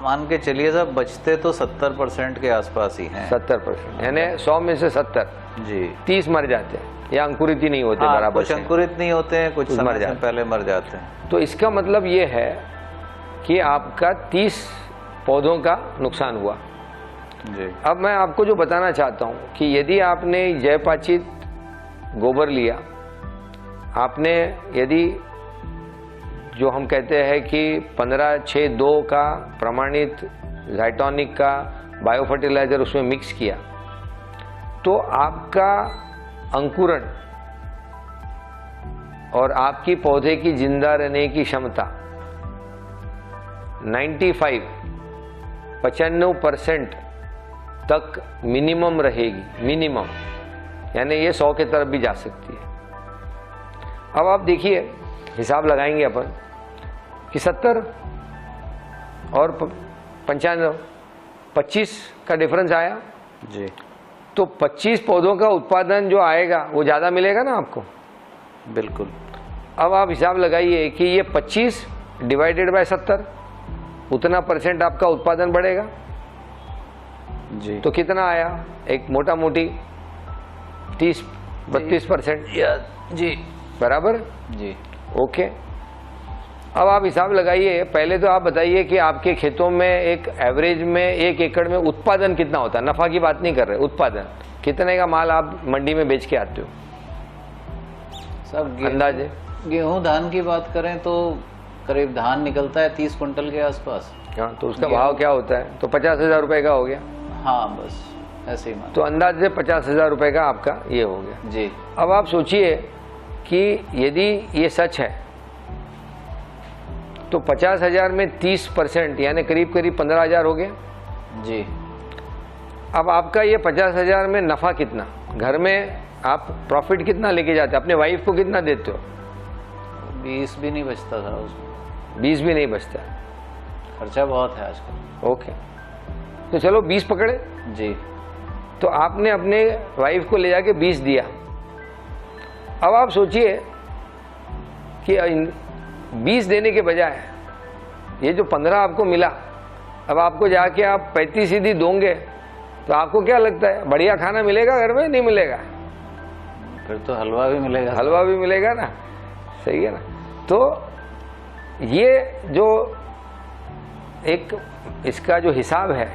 मान के चलिए साहब, बचते तो 70% के आसपास ही हैं। 70%, यानी 100 में से 70 जी, 30 मर जाते हैं या अंकुरित ही नहीं होते। हाँ, बराबर कुछ अंकुरित नहीं होते हैं, कुछ समय से पहले मर जाते हैं। तो इसका मतलब ये है कि आपका 30 पौधों का नुकसान हुआ जी। अब मैं आपको जो बताना चाहता हूँ कि यदि आपने जैवपाचित गोबर लिया, आपने यदि जो हम कहते हैं कि 15-6-2 का प्रमाणित ज़ाइटोनिक का बायो फर्टिलाइज़र उसमें मिक्स किया, तो आपका अंकुरण और आपकी पौधे की जिंदा रहने की क्षमता 95% तक मिनिमम रहेगी। मिनिमम यानी ये 100 की तरफ भी जा सकती है। अब आप देखिए, हिसाब लगाएंगे अपन कि 70 और 95, 25 का डिफरेंस आया। जी। तो 25 पौधों का उत्पादन जो आएगा वो ज़्यादा मिलेगा ना आपको। बिल्कुल। अब आप हिसाब लगाइए कि ये 25 डिवाइडेड बाय 70, उतना % आपका उत्पादन बढ़ेगा। जी। तो कितना आया, एक मोटा मोटी 30-32%। जी। बराबर। जी। ओके। अब आप हिसाब लगाइए, पहले तो आप बताइए कि आपके खेतों में एक एवरेज में 1 एकड़ में उत्पादन कितना होता है। नफा की बात नहीं कर रहे, उत्पादन कितने का माल आप मंडी में बेच के आते हो सब अंदाजे। गेहूं धान की बात करें तो करीब धान निकलता है 30 कुंटल के आसपास। हाँ, तो उसका भाव क्या होता है, तो 50,000 रुपए का हो गया। हाँ, बस ऐसे ही मान। तो अंदाजे 50,000 रुपए का आपका ये हो गया। जी। अब आप सोचिए कि यदि ये सच है तो 50,000 में 30% यानी करीब करीब 15,000 हो गया। जी। अब आपका ये 50,000 में नफा कितना, घर में आप प्रॉफिट कितना लेके जाते हैं, अपने वाइफ को कितना देते हो? 20 भी नहीं बचता था उसमें। 20 भी नहीं बचता। खर्चा बहुत है आजकल। ओके, तो चलो 20 पकड़े। जी। तो आपने अपने वाइफ को ले जाके 20 दिया। अब आप सोचिए कि 20 देने के बजाय ये जो 15 आपको मिला, अब आपको जाके आप 35 सीधी दोगे तो आपको क्या लगता है, बढ़िया खाना मिलेगा घर में? नहीं मिलेगा। फिर तो हलवा भी मिलेगा। हलवा भी मिलेगा ना, सही है ना। तो ये जो एक इसका जो हिसाब है,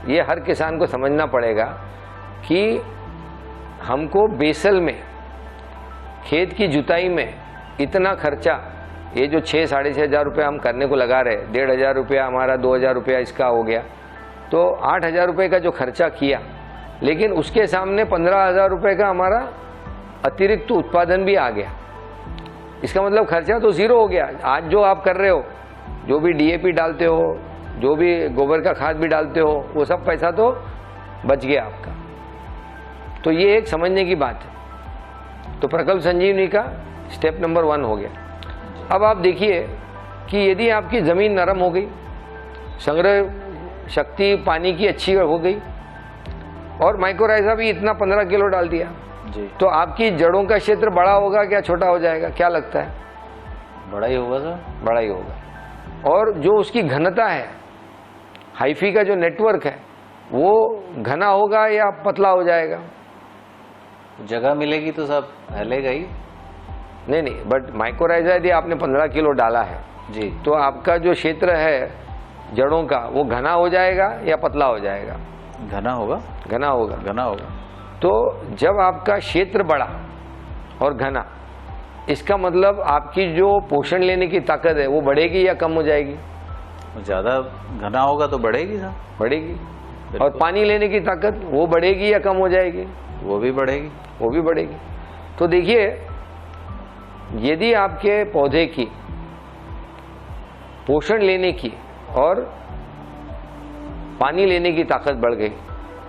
ये हर किसान को समझना पड़ेगा कि हमको बेसल में, खेत की जुताई में इतना खर्चा, ये जो 6-6.5 हज़ार रुपये हम करने को लगा रहे, 1,500 रुपया हमारा, 2,000 रुपया इसका हो गया, तो 8,000 रुपये का जो खर्चा किया, लेकिन उसके सामने 15,000 रुपये का हमारा अतिरिक्त उत्पादन भी आ गया। इसका मतलब खर्चा तो ज़ीरो हो गया। आज जो आप कर रहे हो, जो भी DAP डालते हो, जो भी गोबर का खाद भी डालते हो, वो सब पैसा तो बच गया आपका। तो ये एक समझने की बात है। तो प्रकल्प संजीवनी का स्टेप नंबर 1 हो गया। अब आप देखिए कि यदि आपकी ज़मीन नरम हो गई, संग्रह शक्ति पानी की अच्छी हो गई, और माइक्रोराइजा भी इतना 15 किलो डाल दिया, जी। तो आपकी जड़ों का क्षेत्र बड़ा होगा क्या छोटा हो जाएगा, क्या लगता है? बड़ा ही होगा सर। बड़ा ही होगा। और जो उसकी घनता है, हाइफी का जो नेटवर्क है, वो घना होगा या पतला हो जाएगा? जगह मिलेगी तो सब फैलेगा ही। नहीं, बट माइक्रोराइजा यदि आपने 15 किलो डाला है जी, तो आपका जो क्षेत्र है जड़ों का, वो घना हो जाएगा या पतला हो जाएगा? घना होगा। घना होगा। घना होगा। तो जब आपका क्षेत्र बड़ा और घना, इसका मतलब आपकी जो पोषण लेने की ताकत है वो बढ़ेगी या कम हो जाएगी? ज़्यादा घना होगा तो बढ़ेगी सर। बढ़ेगी। और पानी लेने की ताकत वो बढ़ेगी या कम हो जाएगी? वो भी बढ़ेगी। वो भी बढ़ेगी। तो देखिए, यदि आपके पौधे की पोषण लेने की और पानी लेने की ताकत बढ़ गई,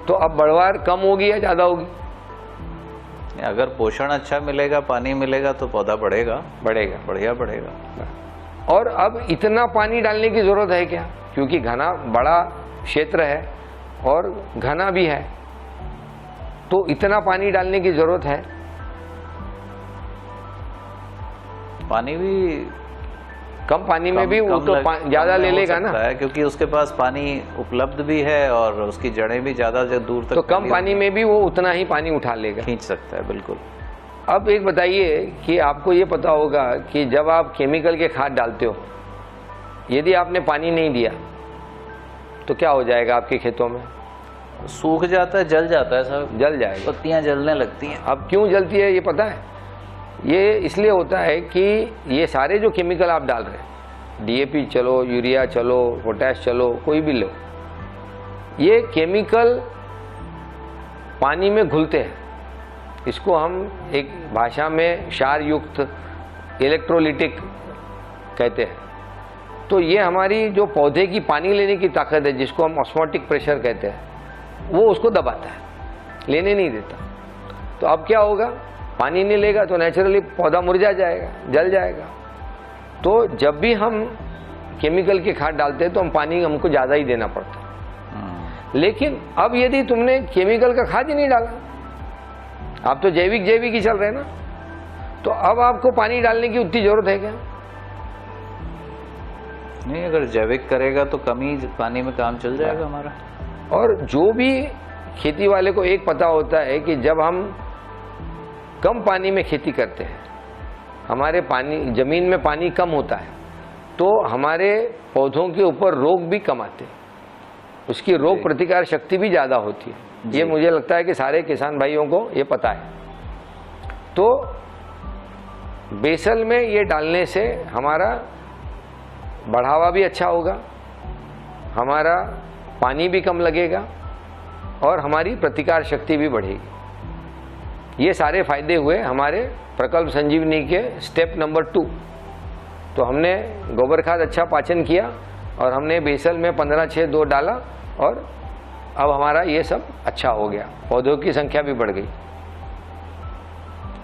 तो अब बढ़वार कम होगी या ज़्यादा होगी? अगर पोषण अच्छा मिलेगा, पानी मिलेगा, तो पौधा बढ़ेगा। बढ़ेगा। बढ़िया बढ़ेगा। और अब इतना पानी डालने की ज़रूरत है क्या? क्योंकि घना बड़ा क्षेत्र है और घना भी है, तो इतना पानी डालने की ज़रूरत है? पानी भी कम पानी में भी वो तो ज़्यादा ले लेगा ना, क्योंकि उसके पास पानी उपलब्ध भी है और उसकी जड़ें भी ज़्यादा दूर तक, तो कम पानी में भी वो उतना ही पानी उठा लेगा, खींच सकता है। बिल्कुल। अब एक बताइए कि आपको ये पता होगा कि जब आप केमिकल के खाद डालते हो, यदि आपने पानी नहीं दिया तो क्या हो जाएगा आपके खेतों में? सूख जाता है, जल जाता है सब, जल जाएगा, पत्तियां जलने लगती हैं। अब क्यों जलती है ये पता है? ये इसलिए होता है कि ये सारे जो केमिकल आप डाल रहे हैं, DAP चलो, यूरिया चलो, पोटैश चलो, कोई भी लो, ये केमिकल पानी में घुलते हैं। इसको हम एक भाषा में क्षार युक्त इलेक्ट्रोलिटिक कहते हैं। तो ये हमारी जो पौधे की पानी लेने की ताकत है, जिसको हम ऑस्मोटिक प्रेशर कहते हैं, वो उसको दबाता है, लेने नहीं देता। तो अब क्या होगा पानी नहीं लेगा तो नेचुरली पौधा मुरझा जाएगा, जल जाएगा। तो जब भी हम केमिकल की खाद डालते हैं तो हम पानी हमको ज़्यादा ही देना पड़ता है। लेकिन अब यदि तुमने केमिकल का खाद ही नहीं डाला, आप तो जैविक ही चल रहे हैं ना, तो अब आपको पानी डालने की उतनी जरूरत है क्या? नहीं, अगर जैविक करेगा तो कम ही पानी में काम चल जाएगा हमारा। और जो भी खेती वाले को एक पता होता है कि जब हम कम पानी में खेती करते हैं, हमारे पानी जमीन में पानी कम होता है, तो हमारे पौधों के ऊपर रोग भी कम आते हैं, उसकी रोग प्रतिकार शक्ति भी ज़्यादा होती है। ये मुझे लगता है कि सारे किसान भाइयों को ये पता है। तो बेसल में ये डालने से हमारा बढ़ावा भी अच्छा होगा, हमारा पानी भी कम लगेगा और हमारी प्रतिकार शक्ति भी बढ़ेगी। ये सारे फायदे हुए हमारे प्रकल्प संजीवनी के स्टेप नंबर 2। तो हमने गोबर खाद अच्छा पाचन किया और हमने बेसल में 15-6-2 डाला और अब हमारा ये सब अच्छा हो गया, पौधों की संख्या भी बढ़ गई।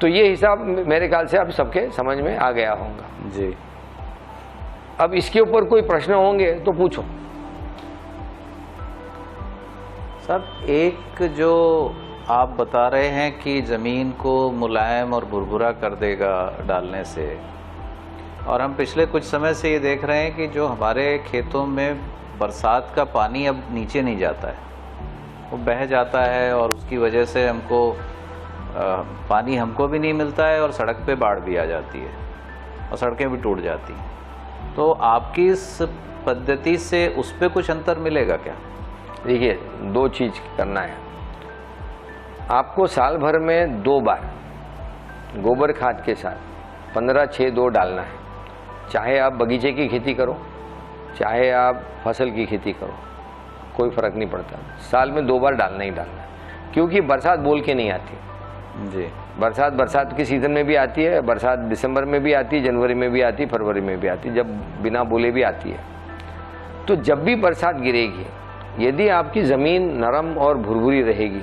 तो ये हिसाब मेरे ख्याल से अब सबके समझ में आ गया होगा जी। अब इसके ऊपर कोई प्रश्न होंगे तो पूछो। साहब, एक जो आप बता रहे हैं कि ज़मीन को मुलायम और भुरभुरा कर देगा डालने से, और हम पिछले कुछ समय से ये देख रहे हैं कि जो हमारे खेतों में बरसात का पानी अब नीचे नहीं जाता है, वो बह जाता है और उसकी वजह से हमको पानी हमको भी नहीं मिलता है और सड़क पे बाढ़ भी आ जाती है और सड़कें भी टूट जाती हैं। तो आपकी इस पद्धति से उस पर कुछ अंतर मिलेगा क्या? देखिए, 2 चीज़ करना है आपको। साल भर में 2 बार गोबर खाद के साथ 15-6-2 डालना है। चाहे आप बगीचे की खेती करो, चाहे आप फसल की खेती करो, कोई फ़र्क नहीं पड़ता। साल में 2 बार डालना ही डालना है, क्योंकि बरसात बोल के नहीं आती जी। बरसात की सीज़न में भी आती है, बरसात दिसंबर में भी आती है, जनवरी में भी आती है, फरवरी में भी आती है, जब बिना बोले भी आती है। तो जब भी बरसात गिरेगी, यदि आपकी ज़मीन नरम और भुरभुरी रहेगी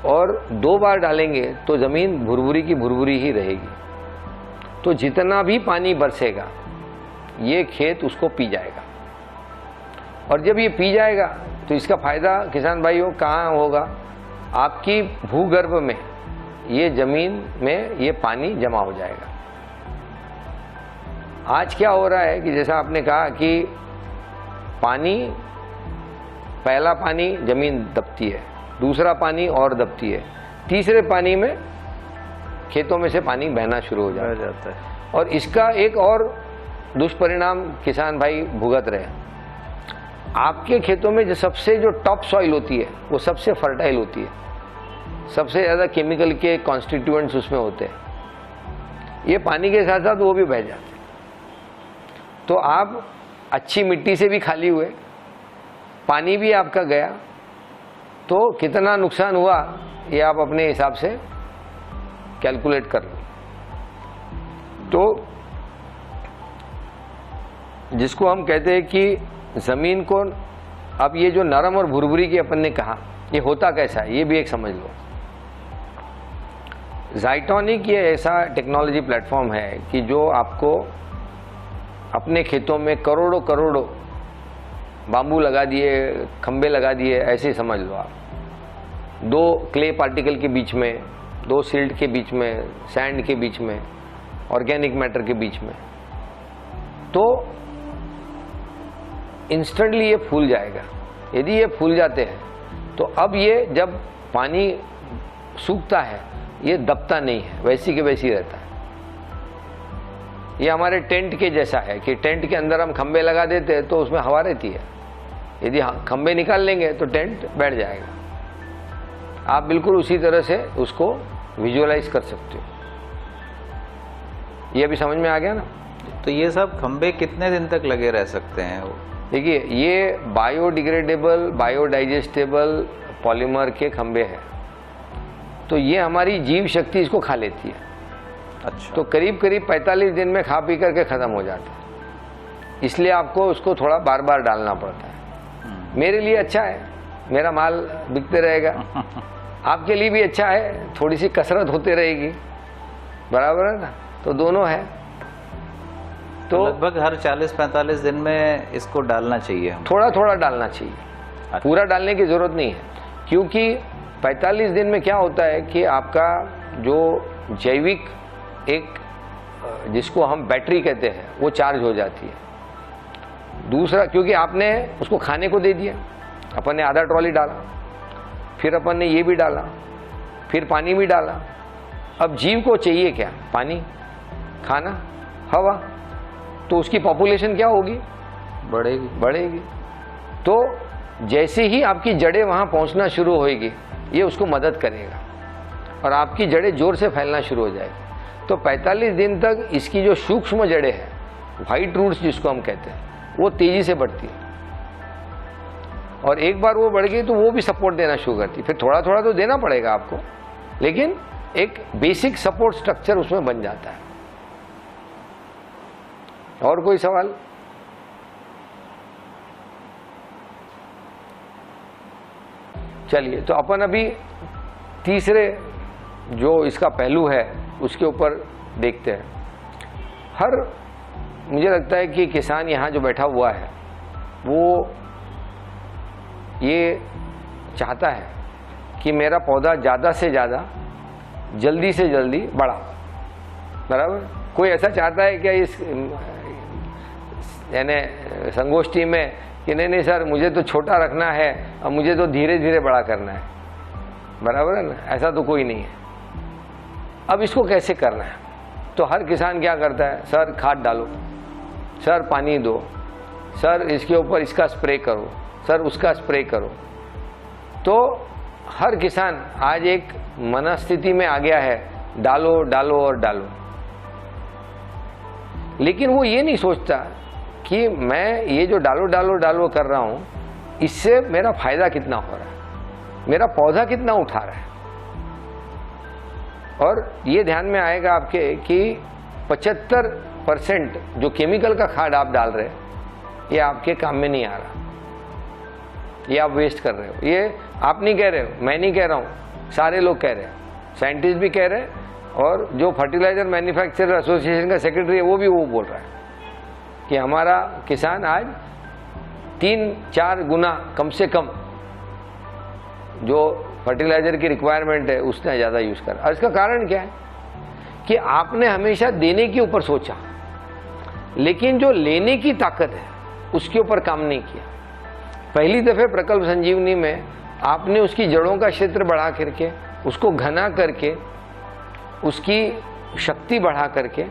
और 2 बार डालेंगे तो ज़मीन भुरभुरी की भुरभुरी ही रहेगी। तो जितना भी पानी बरसेगा ये खेत उसको पी जाएगा, और जब ये पी जाएगा तो इसका फ़ायदा किसान भाइयों कहाँ होगा? आपकी भूगर्भ में, ये ज़मीन में ये पानी जमा हो जाएगा। आज क्या हो रहा है कि जैसा आपने कहा कि पानी, पहला पानी ज़मीन दबती है, दूसरा पानी और दबती है, तीसरे पानी में खेतों में से पानी बहना शुरू हो जाता है। और इसका एक और दुष्परिणाम किसान भाई भुगत रहे हैं। आपके खेतों में जो सबसे टॉप सॉइल होती है वो सबसे फर्टाइल होती है, सबसे ज़्यादा केमिकल के कॉन्स्टिट्यूएंट्स उसमें होते हैं। ये पानी के साथ साथ वो भी बह जाते हैं। तो आप अच्छी मिट्टी से भी खाली हुए, पानी भी आपका गया, तो कितना नुकसान हुआ ये आप अपने हिसाब से कैलकुलेट कर लो। तो जिसको हम कहते हैं कि ज़मीन को, अब ये जो नरम और भुरभुरी की अपन ने कहा, ये होता कैसा है ये भी एक समझ लो। ज़ाइटोनिक ये ऐसा टेक्नोलॉजी प्लेटफॉर्म है कि जो आपको अपने खेतों में करोड़ों बाम्बू लगा दिए, खंबे लगा दिए, ऐसे समझ लो आप। 2 क्ले पार्टिकल के बीच में, 2 सिल्ट के बीच में, सैंड के बीच में, ऑर्गेनिक मैटर के बीच में, तो इंस्टेंटली ये फूल जाएगा। यदि ये फूल जाते हैं तो अब ये जब पानी सूखता है ये दबता नहीं है, वैसी के वैसी रहता है। ये हमारे टेंट के जैसा है कि टेंट के अंदर हम खंबे लगा देते हैं तो उसमें हवा रहती है, यदि खंबे निकाल लेंगे तो टेंट बैठ जाएगा। आप बिल्कुल उसी तरह से उसको विजुअलाइज कर सकते हो। ये अभी समझ में आ गया ना? तो ये सब खंबे कितने दिन तक लगे रह सकते हैं? देखिए, ये बायोडिग्रेडेबल, बायोडाइजेस्टेबल पॉलीमर के खंबे हैं, तो ये हमारी जीव शक्ति इसको खा लेती है। अच्छा। तो करीब 45 दिन में खा पी करके ख़त्म हो जाता है। इसलिए आपको उसको थोड़ा बार बार डालना पड़ता है। मेरे लिए अच्छा है, मेरा माल बिकते रहेगा। आपके लिए भी अच्छा है, थोड़ी सी कसरत होती रहेगी। बराबर है ना, तो दोनों है। तो लगभग हर 40-45 दिन में इसको डालना चाहिए हम। थोड़ा थोड़ा डालना चाहिए, पूरा डालने की जरूरत नहीं है, क्योंकि 45 दिन में क्या होता है कि आपका जो जैविक एक जिसको हम बैटरी कहते हैं वो चार्ज हो जाती है। दूसरा, क्योंकि आपने उसको खाने को दे दिया, अपन ने आधा ट्रॉली डाला, फिर अपन ने ये भी डाला, फिर पानी भी डाला। अब जीव को चाहिए क्या? पानी, खाना, हवा, तो उसकी पॉपुलेशन क्या होगी? बढ़ेगी। तो जैसे ही आपकी जड़ें वहां पहुंचना शुरू होगी, ये उसको मदद करेगा और आपकी जड़ें जोर से फैलना शुरू हो जाएगी। तो 45 दिन तक इसकी जो सूक्ष्म जड़ें हैं, व्हाइट रूट्स जिसको हम कहते हैं, वो तेजी से बढ़ती है और एक बार वो बढ़ गई तो वो भी सपोर्ट देना शुरू करती है। फिर थोड़ा थोड़ा तो देना पड़ेगा आपको, लेकिन एक बेसिक सपोर्ट स्ट्रक्चर उसमें बन जाता है। और कोई सवाल? चलिए, तो अपन अभी तीसरे जो इसका पहलू है उसके ऊपर देखते हैं। मुझे लगता है कि किसान यहाँ जो बैठा हुआ है वो ये चाहता है कि मेरा पौधा ज़्यादा से ज़्यादा जल्दी से जल्दी बढ़ा, बराबर। कोई ऐसा चाहता है क्या इस यानी संगोष्ठी में कि नहीं नहीं सर मुझे तो छोटा रखना है और मुझे तो धीरे धीरे बड़ा करना है, बराबर है ना? ऐसा तो कोई नहीं है। अब इसको कैसे करना है? तो हर किसान क्या करता है, सर खाद डालो, सर पानी दो, सर इसके ऊपर इसका स्प्रे करो, सर उसका स्प्रे करो। तो हर किसान आज एक मनस्थिति में आ गया है, डालो डालो और डालो। लेकिन वो ये नहीं सोचता कि मैं ये जो डालो डालो डालो कर रहा हूं, इससे मेरा फायदा कितना हो रहा है, मेरा पौधा कितना उठा रहा है। और ये ध्यान में आएगा आपके कि 75% जो केमिकल का खाद आप डाल रहे हैं ये आपके काम में नहीं आ रहा, ये आप वेस्ट कर रहे हो। ये आप नहीं कह रहे हो, मैं नहीं कह रहा हूं, सारे लोग कह रहे हैं, साइंटिस्ट भी कह रहे हैं और जो फर्टिलाइजर मैन्युफैक्चरर एसोसिएशन का सेक्रेटरी है वो भी वो बोल रहा है कि हमारा किसान आज 3-4 गुना कम से कम जो फर्टिलाइजर की रिक्वायरमेंट है उसने ज़्यादा यूज़ करा। और इसका कारण क्या है कि आपने हमेशा देने के ऊपर सोचा, लेकिन जो लेने की ताकत है उसके ऊपर काम नहीं किया। पहली दफ़े प्रकल्प संजीवनी में आपने उसकी जड़ों का क्षेत्र बढ़ा करके, उसको घना करके, उसकी शक्ति बढ़ा करके,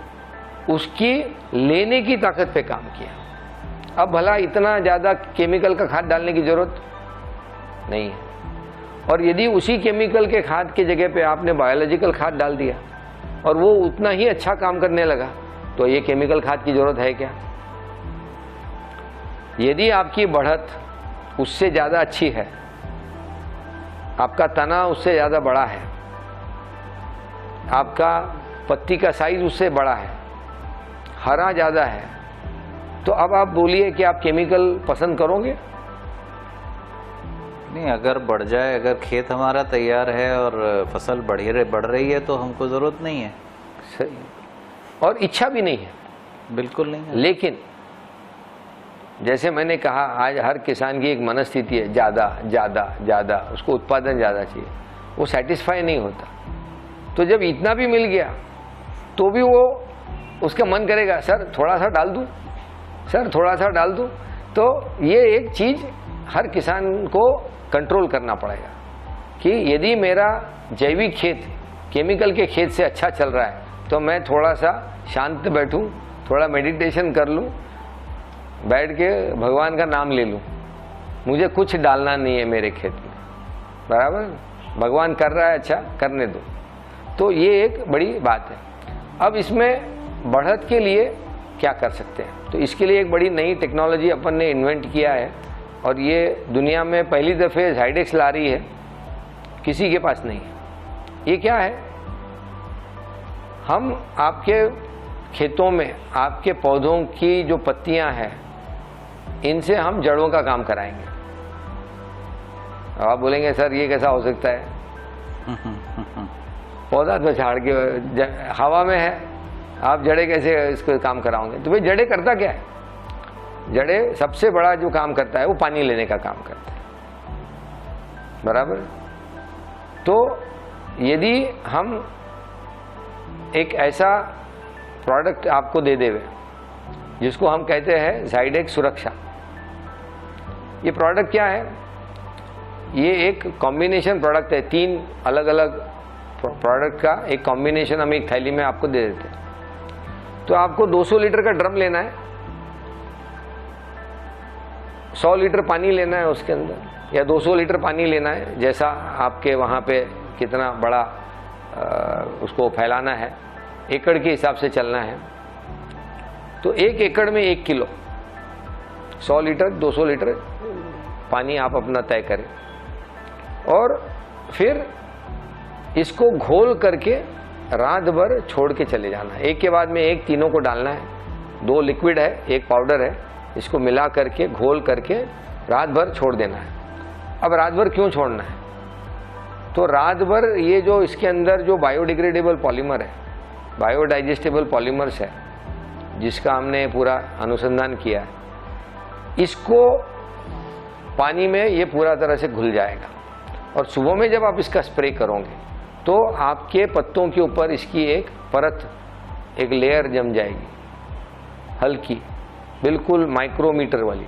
उसकी लेने की ताकत पे काम किया। अब भला इतना ज़्यादा केमिकल का खाद डालने की ज़रूरत नहीं है। और यदि उसी केमिकल के खाद की जगह पे आपने बायोलॉजिकल खाद डाल दिया और वो उतना ही अच्छा काम करने लगा, तो ये केमिकल खाद की ज़रूरत है क्या? यदि आपकी बढ़त उससे ज़्यादा अच्छी है, आपका तना उससे ज़्यादा बड़ा है, आपका पत्ती का साइज उससे बड़ा है, हरा ज़्यादा है, तो अब आप बोलिए कि आप केमिकल पसंद करोगे? नहीं, अगर बढ़ जाए, अगर खेत हमारा तैयार है और फसल बढ़ रही है तो हमको ज़रूरत नहीं है। सही, और इच्छा भी नहीं है, बिल्कुल नहीं है। लेकिन जैसे मैंने कहा, आज हर किसान की एक मनस्थिति है, ज़्यादा ज़्यादा ज़्यादा, उसको उत्पादन ज़्यादा चाहिए, वो सेटिस्फाई नहीं होता। तो जब इतना भी मिल गया तो भी वो उसका मन करेगा सर थोड़ा सा डाल दूं, सर थोड़ा सा डाल दूं। तो ये एक चीज़ हर किसान को कंट्रोल करना पड़ेगा कि यदि मेरा जैविक खेत केमिकल के खेत से अच्छा चल रहा है तो मैं थोड़ा सा शांत बैठूं, थोड़ा मेडिटेशन कर लूं, बैठ के भगवान का नाम ले लूं, मुझे कुछ डालना नहीं है मेरे खेत में, बराबर। भगवान कर रहा है, अच्छा करने दो। तो ये एक बड़ी बात है। अब इसमें बढ़त के लिए क्या कर सकते हैं? तो इसके लिए एक बड़ी नई टेक्नोलॉजी अपन ने इन्वेंट किया है और ये दुनिया में पहली दफ़े ज़ाइडेक्स ला रही है, किसी के पास नहीं है। ये क्या है? हम आपके खेतों में आपके पौधों की जो पत्तियां हैं इनसे हम जड़ों का काम कराएंगे। अब आप बोलेंगे सर ये कैसा हो सकता है? पौधा तो झाड़ के हवा में है, आप जड़े कैसे इसको काम कराओगे? तो भाई जड़े करता क्या है? जड़े सबसे बड़ा जो काम करता है वो पानी लेने का काम करता है, बराबर। तो यदि हम एक ऐसा प्रोडक्ट आपको दे देवे जिसको हम कहते हैं ज़ाइडेक्स सुरक्षा, ये प्रोडक्ट क्या है? ये एक कॉम्बिनेशन प्रोडक्ट है, 3 अलग अलग प्रोडक्ट का एक कॉम्बिनेशन हम एक थैली में आपको दे देते हैं। तो आपको 200 लीटर का ड्रम लेना है, 100 लीटर पानी लेना है उसके अंदर, या 200 लीटर पानी लेना है, जैसा आपके वहाँ पे कितना बड़ा उसको फैलाना है, एकड़ के हिसाब से चलना है। तो 1 एकड़ में 1 किलो, 100 लीटर 200 लीटर पानी आप अपना तय करें, और फिर इसको घोल करके रात भर छोड़ के चले जाना है। एक के बाद में एक तीनों को डालना है, 2 लिक्विड है 1 पाउडर है, इसको मिला करके घोल करके रात भर छोड़ देना है। अब रात भर क्यों छोड़ना है? तो रात भर ये जो इसके अंदर जो बायोडिग्रेडेबल पॉलीमर है, बायोडाइजेस्टेबल पॉलीमर्स है, जिसका हमने पूरा अनुसंधान किया है, इसको पानी में ये पूरा तरह से घुल जाएगा, और सुबह में जब आप इसका स्प्रे करोगे तो आपके पत्तों के ऊपर इसकी एक परत, एक लेयर जम जाएगी, हल्की, बिल्कुल माइक्रोमीटर वाली,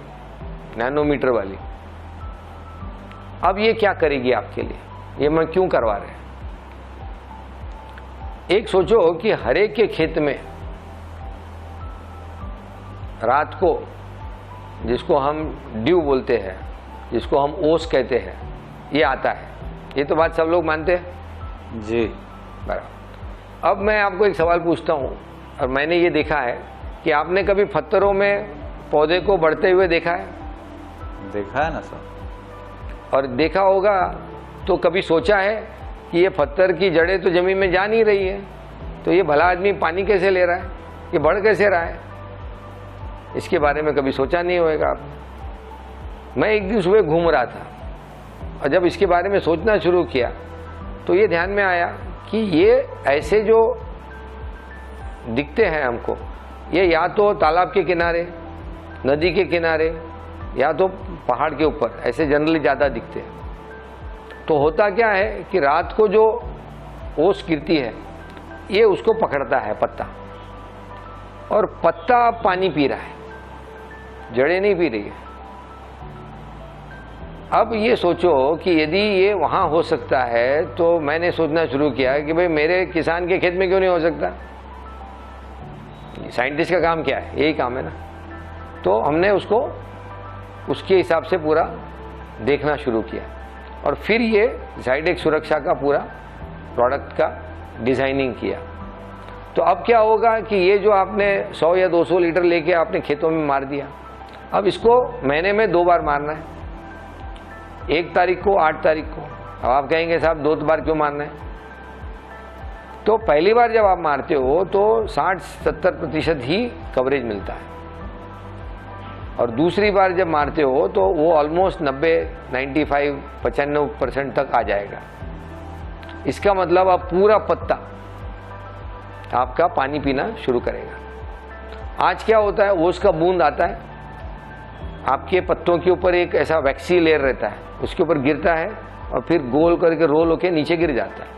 नैनोमीटर वाली। अब ये क्या करेगी आपके लिए? ये मैं क्यों करवा रहे हैं? एक सोचो कि हर एक के खेत में रात को, जिसको हम ड्यू बोलते हैं, जिसको हम ओस कहते हैं, ये आता है। ये तो बात सब लोग मानते हैं जी, बराबर। अब मैं आपको एक सवाल पूछता हूँ, और मैंने ये देखा है कि आपने कभी पत्थरों में पौधे को बढ़ते हुए देखा है? देखा है ना सर। और देखा होगा तो कभी सोचा है कि ये पत्थर की जड़ें तो जमीन में जा नहीं रही है, तो ये भला आदमी पानी कैसे ले रहा है, ये बढ़ कैसे रहा है? इसके बारे में कभी सोचा नहीं होगा आपने। मैं एक दिन सुबह घूम रहा था, और जब इसके बारे में सोचना शुरू किया तो ये ध्यान में आया कि ये ऐसे जो दिखते हैं हमको, ये या तो तालाब के किनारे, नदी के किनारे, या तो पहाड़ के ऊपर ऐसे जनरली ज़्यादा दिखते हैं। तो होता क्या है कि रात को जो ओस गिरती है ये उसको पकड़ता है पत्ता, और पत्ता पानी पी रहा है, जड़ें नहीं पी रही है। अब ये सोचो कि यदि ये वहाँ हो सकता है, तो मैंने सोचना शुरू किया कि भाई मेरे किसान के खेत में क्यों नहीं हो सकता? साइंटिस्ट का काम क्या है? यही काम है ना। तो हमने उसको उसके हिसाब से पूरा देखना शुरू किया, और फिर ये ज़ाइडेक्स सुरक्षा का पूरा प्रोडक्ट का डिज़ाइनिंग किया। तो अब क्या होगा कि ये जो आपने 100 या 200 लीटर लेके आपने खेतों में मार दिया, अब इसको महीने में 2 बार मारना है, 1 तारीख को, 8 तारीख को। अब आप कहेंगे साहब 2 बार क्यों मारना है? तो पहली बार जब आप मारते हो तो 60-70% ही कवरेज मिलता है, और दूसरी बार जब मारते हो तो वो ऑलमोस्ट 90-95-95% तक आ जाएगा। इसका मतलब अब पूरा पत्ता आपका पानी पीना शुरू करेगा। आज क्या होता है, ओस का बूंद आता है, आपके पत्तों के ऊपर एक ऐसा वैक्सी लेयर रहता है, उसके ऊपर गिरता है और फिर गोल करके रोल होके नीचे गिर जाता है।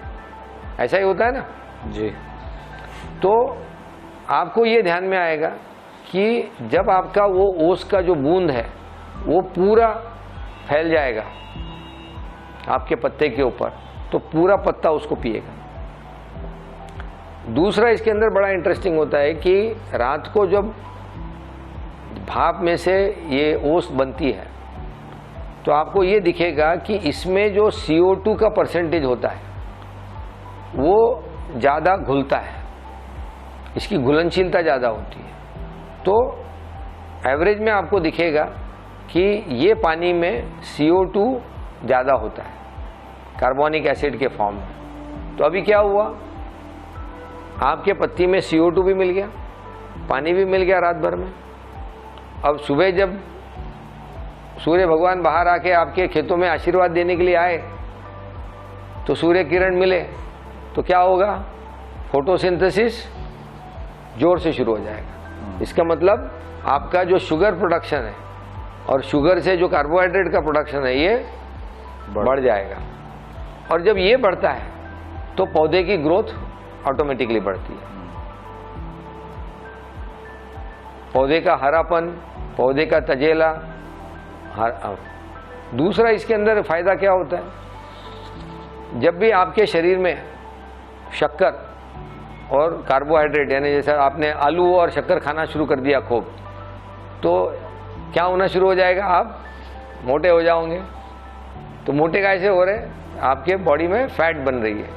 ऐसा ही होता है ना जी। तो आपको ये ध्यान में आएगा कि जब आपका वो ओस का जो बूंद है वो पूरा फैल जाएगा आपके पत्ते के ऊपर, तो पूरा पत्ता उसको पिएगा। दूसरा इसके अंदर बड़ा इंटरेस्टिंग होता है कि रात को जब भाप में से ये ओस बनती है तो आपको ये दिखेगा कि इसमें जो CO2 का परसेंटेज होता है वो ज़्यादा घुलता है, इसकी घुलनशीलता ज़्यादा होती है। तो एवरेज में आपको दिखेगा कि ये पानी में CO2 ज़्यादा होता है कार्बोनिक एसिड के फॉर्म में। तो अभी क्या हुआ, आपके पत्ती में CO2 भी मिल गया, पानी भी मिल गया रात भर में। अब सुबह जब सूर्य भगवान बाहर आके आपके खेतों में आशीर्वाद देने के लिए आए तो सूर्य किरण मिले तो क्या होगा, फोटोसिंथेसिस जोर से शुरू हो जाएगा। इसका मतलब आपका जो शुगर प्रोडक्शन है और शुगर से जो कार्बोहाइड्रेट का प्रोडक्शन है ये बढ़ जाएगा। और जब ये बढ़ता है तो पौधे की ग्रोथ ऑटोमेटिकली बढ़ती है। पौधे का हरापन, पौधे का तजेला। दूसरा इसके अंदर फायदा क्या होता है, जब भी आपके शरीर में शक्कर और कार्बोहाइड्रेट, यानी जैसे आपने आलू और शक्कर खाना शुरू कर दिया खूब, तो क्या होना शुरू हो जाएगा, आप मोटे हो जाओगे। तो मोटे कैसे हो रहे, आपके बॉडी में फैट बन रही है।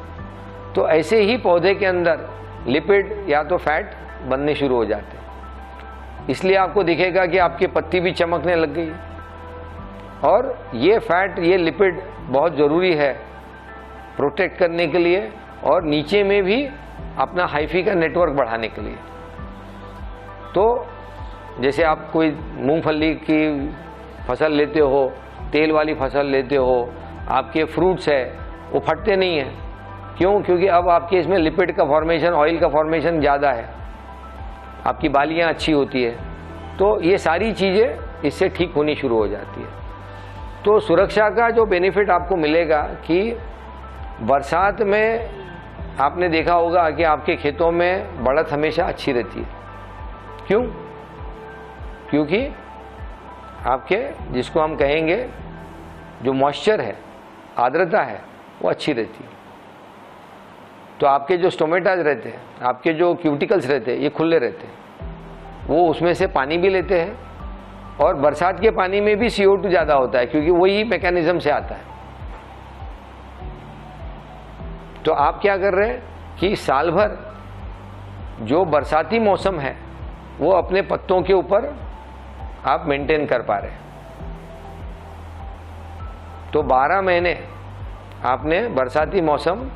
तो ऐसे ही पौधे के अंदर लिपिड या तो फैट बनने शुरू हो जाते हैं। इसलिए आपको दिखेगा कि आपकी पत्ती भी चमकने लग गई। और ये फैट, ये लिपिड बहुत ज़रूरी है प्रोटेक्ट करने के लिए और नीचे में भी अपना हाइफी का नेटवर्क बढ़ाने के लिए। तो जैसे आप कोई मूंगफली की फसल लेते हो, तेल वाली फसल लेते हो, आपके फ्रूट्स है वो फटते नहीं हैं। क्यों? क्योंकि अब आपके इसमें लिपिड का फॉर्मेशन, ऑयल का फॉर्मेशन ज़्यादा है, आपकी बालियाँ अच्छी होती है। तो ये सारी चीज़ें इससे ठीक होनी शुरू हो जाती है। तो सुरक्षा का जो बेनिफिट आपको मिलेगा कि बरसात में आपने देखा होगा कि आपके खेतों में बढ़त हमेशा अच्छी रहती है। क्यों? क्योंकि आपके, जिसको हम कहेंगे जो मॉइस्चर है, आर्द्रता है, वो अच्छी रहती है। तो आपके जो स्टोमेटाज रहते हैं, आपके जो क्यूटिकल्स रहते हैं, ये खुले रहते हैं, वो उसमें से पानी भी लेते हैं। और बरसात के पानी में भी CO2 ज़्यादा होता है, क्योंकि वही मैकेनिज्म से आता है। तो आप क्या कर रहे हैं कि साल भर जो बरसाती मौसम है वो अपने पत्तों के ऊपर आप मेंटेन कर पा रहे हैं। तो 12 महीने आपने बरसाती मौसम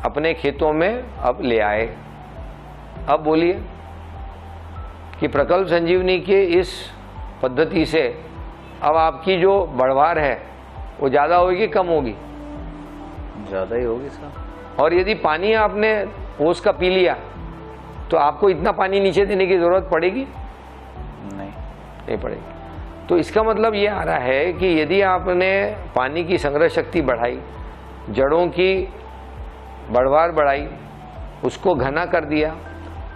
अपने खेतों में अब ले आए। अब बोलिए कि प्रकल्प संजीवनी के इस पद्धति से अब आपकी जो बढ़वार है वो ज़्यादा होगी, कम होगी? ज़्यादा ही होगी सर। और यदि पानी आपने ओस का पी लिया तो आपको इतना पानी नीचे देने की ज़रूरत पड़ेगी? नहीं पड़ेगी। तो इसका मतलब ये आ रहा है कि यदि आपने पानी की संग्रह शक्ति बढ़ाई, जड़ों की बढ़वार बढ़ाई, उसको घना कर दिया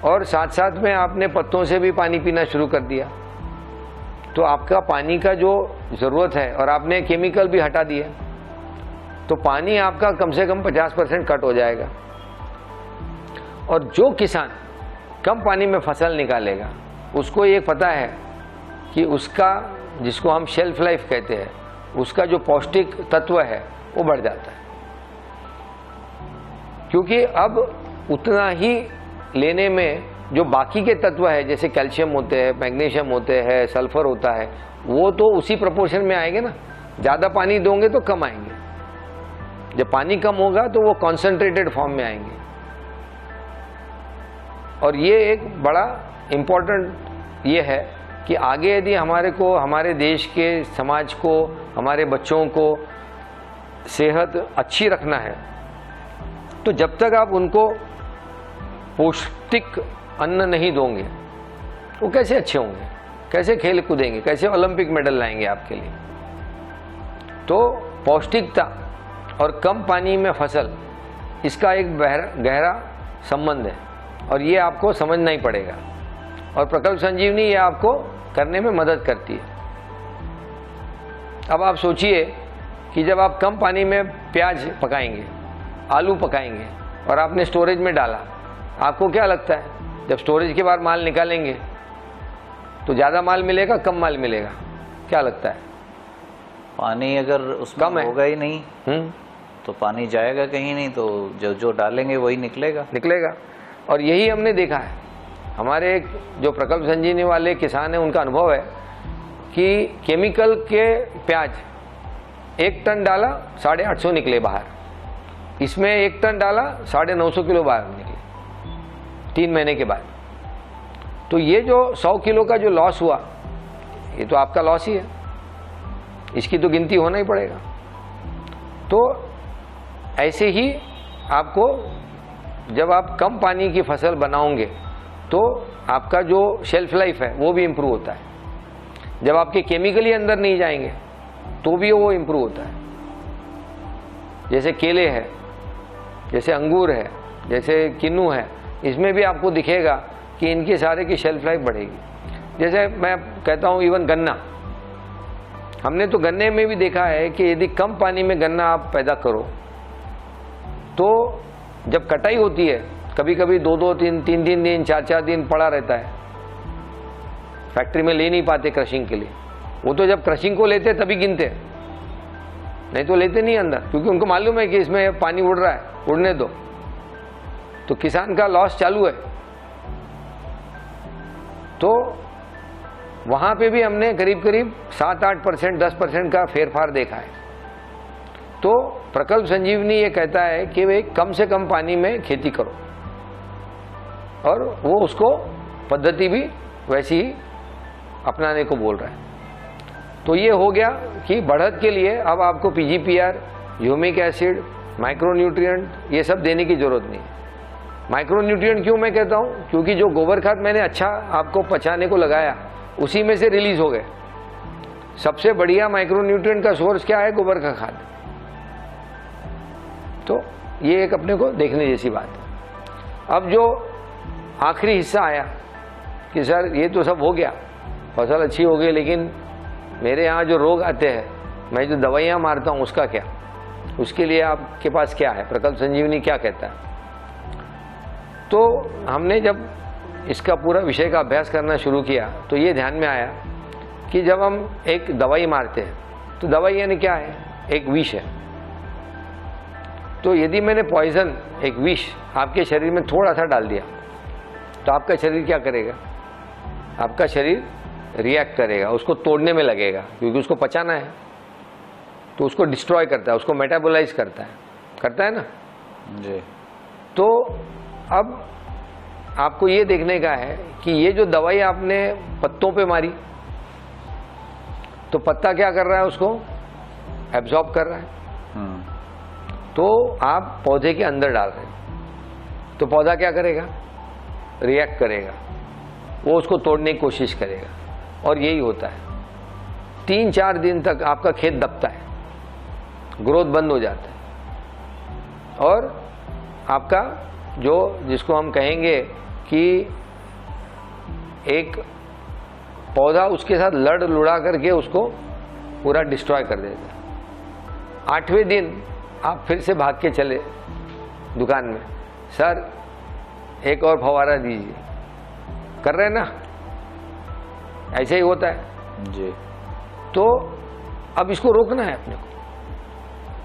और साथ साथ में आपने पत्तों से भी पानी पीना शुरू कर दिया, तो आपका पानी का जो ज़रूरत है, और आपने केमिकल भी हटा दिए, तो पानी आपका कम से कम 50% कट हो जाएगा। और जो किसान कम पानी में फसल निकालेगा उसको ये पता है कि उसका, जिसको हम शेल्फ लाइफ कहते हैं, उसका जो पौष्टिक तत्व है वो बढ़ जाता है। क्योंकि अब उतना ही लेने में जो बाकी के तत्व है, जैसे कैल्शियम होते हैं, मैग्नीशियम होते हैं, सल्फर होता है, वो तो उसी प्रोपोर्शन में आएंगे ना। ज़्यादा पानी दोगे तो कम आएंगे, जब पानी कम होगा तो वो कॉन्सेंट्रेटेड फॉर्म में आएंगे। और ये एक बड़ा इम्पोर्टेंट ये है कि आगे यदि हमारे को, हमारे देश के समाज को, हमारे बच्चों को सेहत अच्छी रखना है, तो जब तक आप उनको पौष्टिक अन्न नहीं दोगे वो कैसे अच्छे होंगे, कैसे खेल कूदेंगे, कैसे ओलंपिक मेडल लाएंगे आपके लिए। तो पौष्टिकता और कम पानी में फसल, इसका एक गहरा संबंध है और ये आपको समझना ही पड़ेगा। और प्रकल्प संजीवनी ये आपको करने में मदद करती है। अब आप सोचिए कि जब आप कम पानी में प्याज पकाएंगे, आलू पकाएंगे और आपने स्टोरेज में डाला, आपको क्या लगता है जब स्टोरेज के बाद माल निकालेंगे तो ज़्यादा माल मिलेगा, कम माल मिलेगा? क्या लगता है? पानी अगर उसमें कम होगा ही नहीं तो पानी जाएगा कहीं नहीं, तो जो डालेंगे वही निकलेगा। और यही हमने देखा है, हमारे जो प्रकल्प संजीवनी वाले किसान हैं उनका अनुभव है कि केमिकल के प्याज 1 टन डाला 850 निकले बाहर, इसमें 1 टन डाला 950 किलो बाहर निकले 3 महीने के बाद। तो ये जो 100 किलो का जो लॉस हुआ, ये तो आपका लॉस ही है, इसकी तो गिनती होना ही पड़ेगा। तो ऐसे ही आपको जब आप कम पानी की फसल बनाओगे तो आपका जो शेल्फ लाइफ है वो भी इम्प्रूव होता है। जब आपके केमिकली अंदर नहीं जाएंगे तो भी वो इम्प्रूव होता है। जैसे केले है, जैसे अंगूर है, जैसे किन्नू है, इसमें भी आपको दिखेगा कि इनके सारे की शेल्फ लाइफ बढ़ेगी। जैसे मैं कहता हूँ इवन गन्ना, हमने तो गन्ने में भी देखा है कि यदि कम पानी में गन्ना आप पैदा करो तो जब कटाई होती है कभी कभी 2-2, 3-3 दिन, 4-4 दिन पड़ा रहता है। फैक्ट्री में ले नहीं पाते क्रशिंग के लिए। वो तो जब क्रशिंग को लेते तभी गिनते, नहीं तो लेते नहीं अंदर, क्योंकि उनको मालूम है कि इसमें पानी उड़ रहा है, उड़ने दो। तो किसान का लॉस चालू है। तो वहां पे भी हमने करीब करीब 7-8%, 10% का फेरफार देखा है। तो प्रकल्प संजीवनी ये कहता है कि वे कम से कम पानी में खेती करो, और वो उसको पद्धति भी वैसी ही अपनाने को बोल रहा है। तो ये हो गया कि बढ़त के लिए अब आपको PGPR, ह्यूमिक एसिड, माइक्रोन्यूट्रिएंट ये सब देने की जरूरत नहीं है। माइक्रोन्यूट्रिएंट क्यों मैं कहता हूँ, क्योंकि जो गोबर खाद मैंने अच्छा आपको पचाने को लगाया उसी में से रिलीज हो गए। सबसे बढ़िया माइक्रोन्यूट्रिएंट का सोर्स क्या है? गोबर का खाद। तो ये एक अपने को देखने जैसी बात है। अब जो आखिरी हिस्सा आया कि सर ये तो सब हो गया, फसल अच्छी हो गई, लेकिन मेरे यहाँ जो रोग आते हैं, मैं जो दवाइयाँ मारता हूँ उसका क्या? उसके लिए आपके पास क्या है? प्रकल्प संजीवनी क्या कहता है? तो हमने जब इसका पूरा विषय का अभ्यास करना शुरू किया तो ये ध्यान में आया कि जब हम एक दवाई मारते हैं तो दवाई यानी क्या है? एक विष है। तो यदि मैंने पॉइजन, एक विष आपके शरीर में थोड़ा सा डाल दिया तो आपका शरीर क्या करेगा? आपका शरीर रिएक्ट करेगा, उसको तोड़ने में लगेगा, क्योंकि उसको पचाना है। तो उसको डिस्ट्रॉय करता है, उसको मेटाबोलाइज करता है ना जी। तो अब आपको ये देखने का है कि ये जो दवाई आपने पत्तों पे मारी तो पत्ता क्या कर रहा है? उसको एब्जॉर्ब कर रहा है। तो आप पौधे के अंदर डाल रहे हैं तो पौधा क्या करेगा? रिएक्ट करेगा, वो उसको तोड़ने की कोशिश करेगा, और यही होता है। 3-4 दिन तक आपका खेत दबता है, ग्रोथ बंद हो जाता है, और आपका जो जिसको हम कहेंगे कि एक पौधा उसके साथ लड़ लुड़ा करके उसको पूरा डिस्ट्रॉय कर देता है। 8वें दिन आप फिर से भाग के चले दुकान में, सर एक और फवारा दीजिए, कर रहे हैं ना? ऐसे ही होता है जी। तो अब इसको रोकना है अपने को,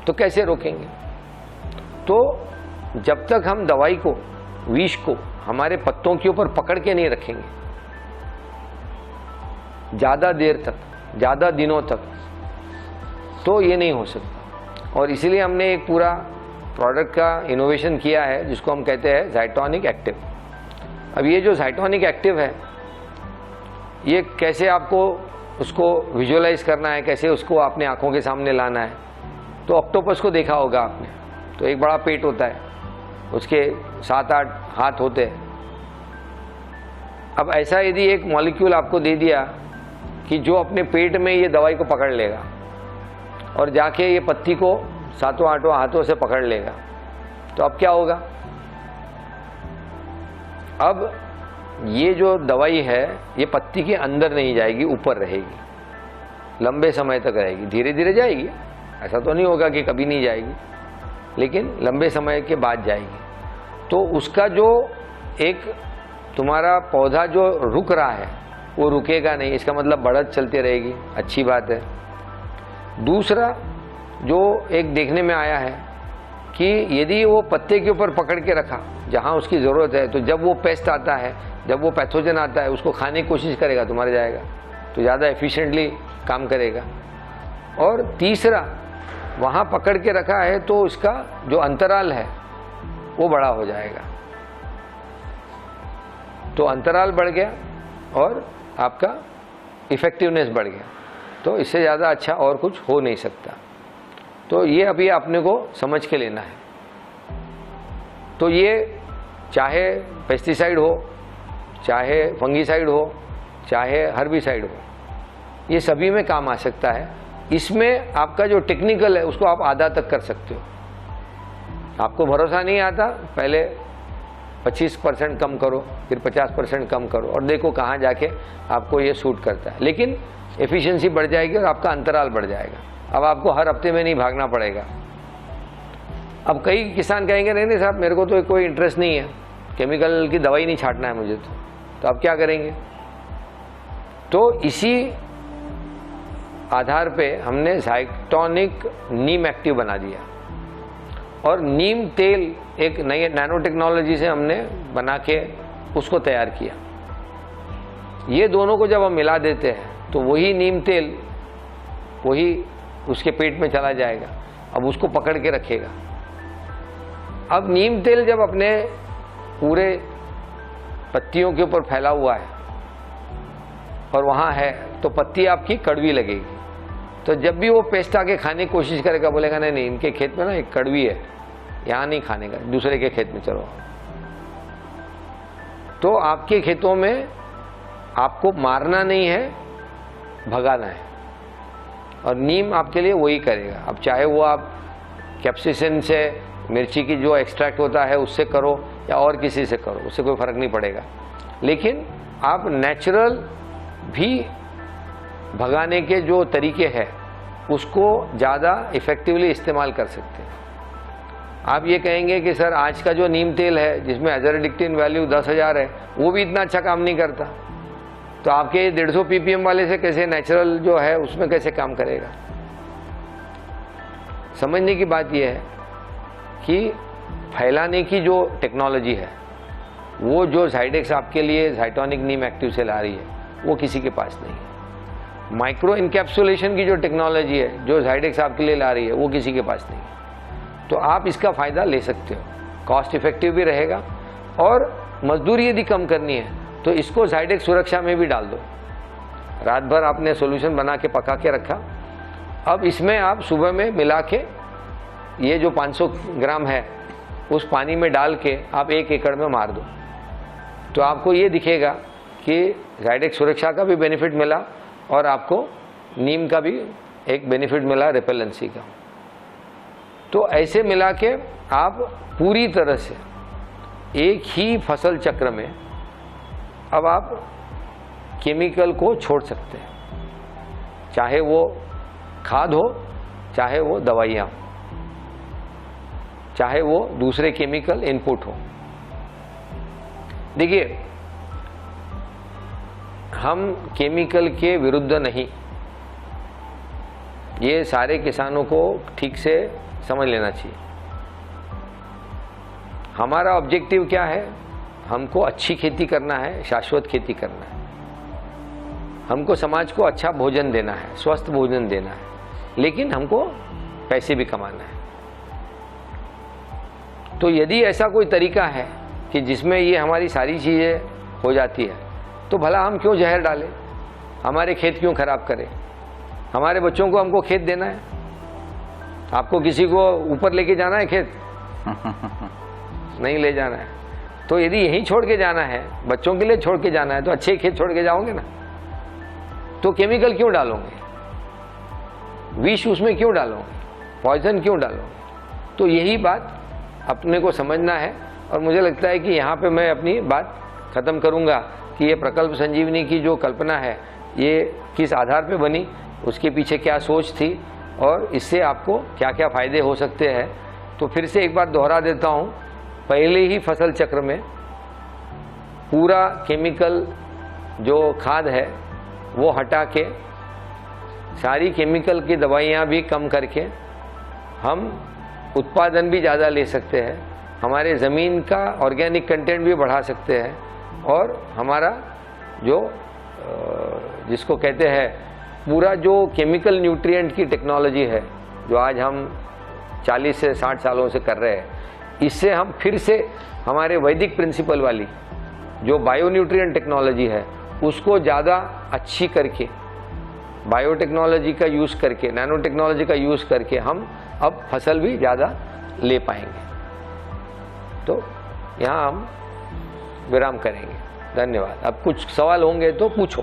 तो कैसे रोकेंगे? तो जब तक हम दवाई को, विष को हमारे पत्तों के ऊपर पकड़ के नहीं रखेंगे ज्यादा देर तक, ज्यादा दिनों तक, तो ये नहीं हो सकता। और इसीलिए हमने एक पूरा प्रोडक्ट का इनोवेशन किया है जिसको हम कहते हैं ज़ाइटोनिक एक्टिव। अब ये जो ज़ाइटोनिक एक्टिव है, ये कैसे आपको उसको विजुअलाइज करना है, कैसे उसको अपने आंखों के सामने लाना है। तो ऑक्टोपस को देखा होगा आपने, तो एक बड़ा पेट होता है, उसके 7-8 हाथ होते हैं। अब ऐसा यदि एक मॉलिक्यूल आपको दे दिया कि जो अपने पेट में ये दवाई को पकड़ लेगा और जाके ये पत्ती को 7-8 हाथों से पकड़ लेगा, तो अब क्या होगा? अब ये जो दवाई है ये पत्ती के अंदर नहीं जाएगी, ऊपर रहेगी, लंबे समय तक रहेगी। धीरे धीरे जाएगी, ऐसा तो नहीं होगा कि कभी नहीं जाएगी, लेकिन लंबे समय के बाद जाएगी। तो उसका जो एक तुम्हारा पौधा जो रुक रहा है वो रुकेगा नहीं, इसका मतलब बढ़त चलती रहेगी, अच्छी बात है। दूसरा जो एक देखने में आया है कि यदि वो पत्ते के ऊपर पकड़ के रखा जहाँ उसकी ज़रूरत है, तो जब वो पेस्ट आता है, जब वो पैथोजन आता है, उसको खाने की कोशिश करेगा तो मर जाएगा, तो ज़्यादा एफिशिएंटली काम करेगा। और तीसरा, वहाँ पकड़ के रखा है तो इसका जो अंतराल है वो बड़ा हो जाएगा, तो अंतराल बढ़ गया और आपका इफेक्टिवनेस बढ़ गया। तो इससे ज़्यादा अच्छा और कुछ हो नहीं सकता। तो ये अभी आपने को समझ के लेना है। तो ये चाहे पेस्टिसाइड हो, चाहे फंगीसाइड हो, चाहे हर्बिसाइड हो, ये सभी में काम आ सकता है। इसमें आपका जो टेक्निकल है उसको आप आधा तक कर सकते हो। आपको भरोसा नहीं आता, पहले 25% कम करो, फिर 50% कम करो और देखो कहाँ जाके आपको ये सूट करता है। लेकिन एफिशिएंसी बढ़ जाएगी और आपका अंतराल बढ़ जाएगा। अब आपको हर हफ्ते में नहीं भागना पड़ेगा। अब कई किसान कहेंगे नहीं साहब मेरे को तो कोई इंटरेस्ट नहीं है, केमिकल की दवाई नहीं छांटना है मुझे, तो आप क्या करेंगे? तो इसी आधार पे हमने ज़ाइटोनिक नीम एक्टिव बना दिया और नीम तेल एक नई नैनो टेक्नोलॉजी से हमने बना के उसको तैयार किया। ये दोनों को जब हम मिला देते हैं तो वही नीम तेल वही उसके पेट में चला जाएगा, अब उसको पकड़ के रखेगा। अब नीम तेल जब अपने पूरे पत्तियों के ऊपर फैला हुआ है और वहाँ है तो पत्ती आपकी कड़वी लगेगी। तो जब भी वो पेस्ट आके खाने की कोशिश करेगा, बोलेगा नहीं नहीं इनके खेत में ना एक कड़वी है, यहाँ नहीं खाने का, दूसरे के खेत में चलो। तो आपके खेतों में आपको मारना नहीं है, भगाना है, और नीम आपके लिए वही करेगा। अब चाहे वो आप कैप्सिसिन से मिर्ची की जो एक्सट्रैक्ट होता है उससे करो या और किसी से करो, उससे कोई फर्क नहीं पड़ेगा। लेकिन आप नेचुरल भी भगाने के जो तरीके हैं उसको ज़्यादा इफ़ेक्टिवली इस्तेमाल कर सकते हैं। आप ये कहेंगे कि सर आज का जो नीम तेल है जिसमें एजरडिक्टिन वैल्यू 10,000 है वो भी इतना अच्छा काम नहीं करता, तो आपके 150 ppm वाले से कैसे नेचुरल जो है उसमें कैसे काम करेगा? समझने की बात यह है कि फैलाने की जो टेक्नोलॉजी है वो जो ज़ाइडेक्स आपके लिए ज़ाइटोनिक नीम एक्टिव से ला रही है वो किसी के पास नहीं है। माइक्रो इनकैप्सुलेशन की जो टेक्नोलॉजी है जो ज़ाइडेक्स आपके लिए ला रही है वो किसी के पास नहीं है। तो आप इसका फ़ायदा ले सकते हो, कॉस्ट इफेक्टिव भी रहेगा, और मजदूरी यदि कम करनी है तो इसको ज़ाइडेक्स सुरक्षा में भी डाल दो। रात भर आपने सॉल्यूशन बना के पका के रखा, अब इसमें आप सुबह में मिला के ये जो 500 ग्राम है उस पानी में डाल के आप 1 एकड़ में मार दो, तो आपको ये दिखेगा कि ज़ाइडेक्स सुरक्षा का भी बेनिफिट मिला और आपको नीम का भी एक बेनिफिट मिला रिपेलेंसी का। तो ऐसे मिला के आप पूरी तरह से एक ही फसल चक्र में अब आप केमिकल को छोड़ सकते हैं, चाहे वो खाद हो, चाहे वो दवाइयाँ हो, चाहे वो दूसरे केमिकल इनपुट हो। देखिए हम केमिकल के विरुद्ध नहीं, ये सारे किसानों को ठीक से समझ लेना चाहिए। हमारा ऑब्जेक्टिव क्या है? हमको अच्छी खेती करना है, शाश्वत खेती करना है, हमको समाज को अच्छा भोजन देना है, स्वस्थ भोजन देना है, लेकिन हमको पैसे भी कमाना है। तो यदि ऐसा कोई तरीका है कि जिसमें ये हमारी सारी चीज़ें हो जाती है तो भला हम क्यों जहर डालें, हमारे खेत क्यों खराब करें? हमारे बच्चों को हमको खेत देना है, आपको किसी को ऊपर लेके जाना है खेत? नहीं ले जाना है। तो यदि यहीं छोड़ के जाना है, बच्चों के लिए छोड़ के जाना है, तो अच्छे खेत छोड़ के जाओगे ना। तो केमिकल क्यों डालोगे, विष उसमें क्यों डालोगे, पॉइजन क्यों डालोगे? तो यही बात अपने को समझना है। और मुझे लगता है कि यहाँ पे मैं अपनी बात ख़त्म करूँगा कि ये प्रकल्प संजीवनी की जो कल्पना है ये किस आधार पे बनी, उसके पीछे क्या सोच थी और इससे आपको क्या क्या फ़ायदे हो सकते हैं। तो फिर से एक बार दोहरा देता हूँ, पहले ही फसल चक्र में पूरा केमिकल जो खाद है वो हटा के सारी केमिकल की दवाइयाँ भी कम करके हम उत्पादन भी ज़्यादा ले सकते हैं, हमारे ज़मीन का ऑर्गेनिक कंटेंट भी बढ़ा सकते हैं, और हमारा जो जिसको कहते हैं पूरा जो केमिकल न्यूट्रिएंट की टेक्नोलॉजी है जो आज हम 40 से 60 सालों से कर रहे हैं, इससे हम फिर से हमारे वैदिक प्रिंसिपल वाली जो बायो न्यूट्रिएंट टेक्नोलॉजी है उसको ज़्यादा अच्छी करके, बायोटेक्नोलॉजी का यूज़ करके, नैनो टेक्नोलॉजी का यूज़ करके हम अब फसल भी ज़्यादा ले पाएंगे। तो यहाँ हम विराम करेंगे। धन्यवाद। अब कुछ सवाल होंगे तो पूछो।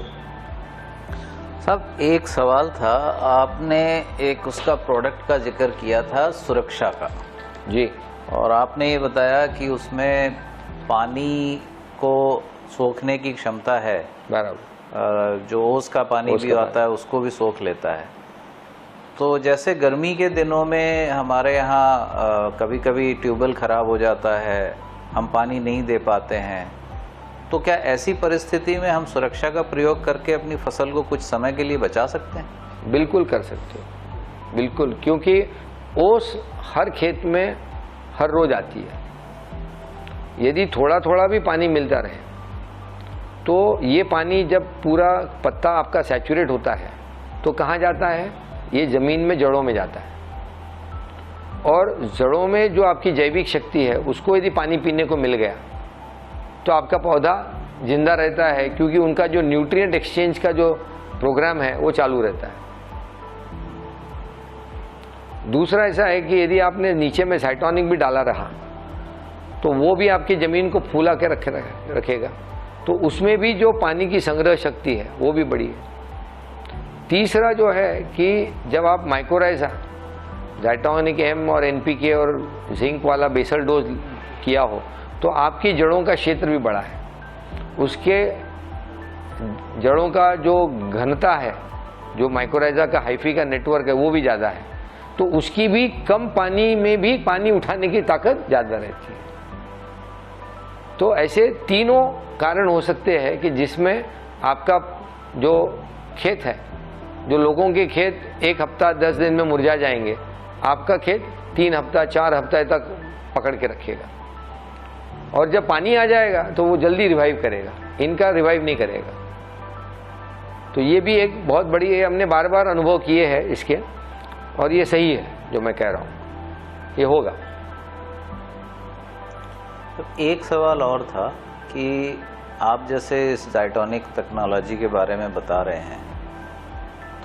साहब एक सवाल था, आपने एक उसका प्रोडक्ट का जिक्र किया था सुरक्षा का जी, और आपने ये बताया कि उसमें पानी को सोखने की क्षमता है, बराबर। जो ओस का पानी भी आता है उसको भी सोख लेता है। तो जैसे गर्मी के दिनों में हमारे यहाँ कभी कभी ट्यूबवेल ख़राब हो जाता है, हम पानी नहीं दे पाते हैं, तो क्या ऐसी परिस्थिति में हम सुरक्षा का प्रयोग करके अपनी फसल को कुछ समय के लिए बचा सकते हैं? बिल्कुल कर सकते हो, बिल्कुल, क्योंकि ओस हर खेत में हर रोज आती है। यदि थोड़ा थोड़ा भी पानी मिलता रहे तो ये पानी जब पूरा पत्ता आपका सैचुरेट होता है तो कहाँ जाता है? ये ज़मीन में जड़ों में जाता है, और जड़ों में जो आपकी जैविक शक्ति है उसको यदि पानी पीने को मिल गया तो आपका पौधा जिंदा रहता है, क्योंकि उनका जो न्यूट्रिएंट एक्सचेंज का जो प्रोग्राम है वो चालू रहता है। दूसरा ऐसा है कि यदि आपने नीचे में साइटोनिक भी डाला रहा तो वो भी आपकी ज़मीन को फूला के रखेगा, तो उसमें भी जो पानी की संग्रह शक्ति है वो भी बड़ी है। तीसरा जो है कि जब आप माइक्रोराइजा, जाइटोनिक एम और एनपीके और जिंक वाला बेसल डोज किया हो तो आपकी जड़ों का क्षेत्र भी बड़ा है, उसके जड़ों का जो घनता है, जो माइक्रोराइजा का हाइफी का नेटवर्क है वो भी ज़्यादा है, तो उसकी भी कम पानी में भी पानी उठाने की ताकत ज़्यादा रहती है। तो ऐसे तीनों कारण हो सकते हैं कि जिसमें आपका जो खेत है, जो लोगों के खेत 1 हफ्ता 10 दिन में मुरझा जाएंगे, आपका खेत 3 हफ्ता 4 हफ्ते तक पकड़ के रखेगा, और जब पानी आ जाएगा तो वो जल्दी रिवाइव करेगा, इनका रिवाइव नहीं करेगा। तो ये भी एक बहुत बड़ी है, हमने बार बार अनुभव किए हैं इसके, और ये सही है जो मैं कह रहा हूँ, ये होगा। तो एक सवाल और था कि आप जैसे इस जाइटोनिक टेक्नोलॉजी के बारे में बता रहे हैं,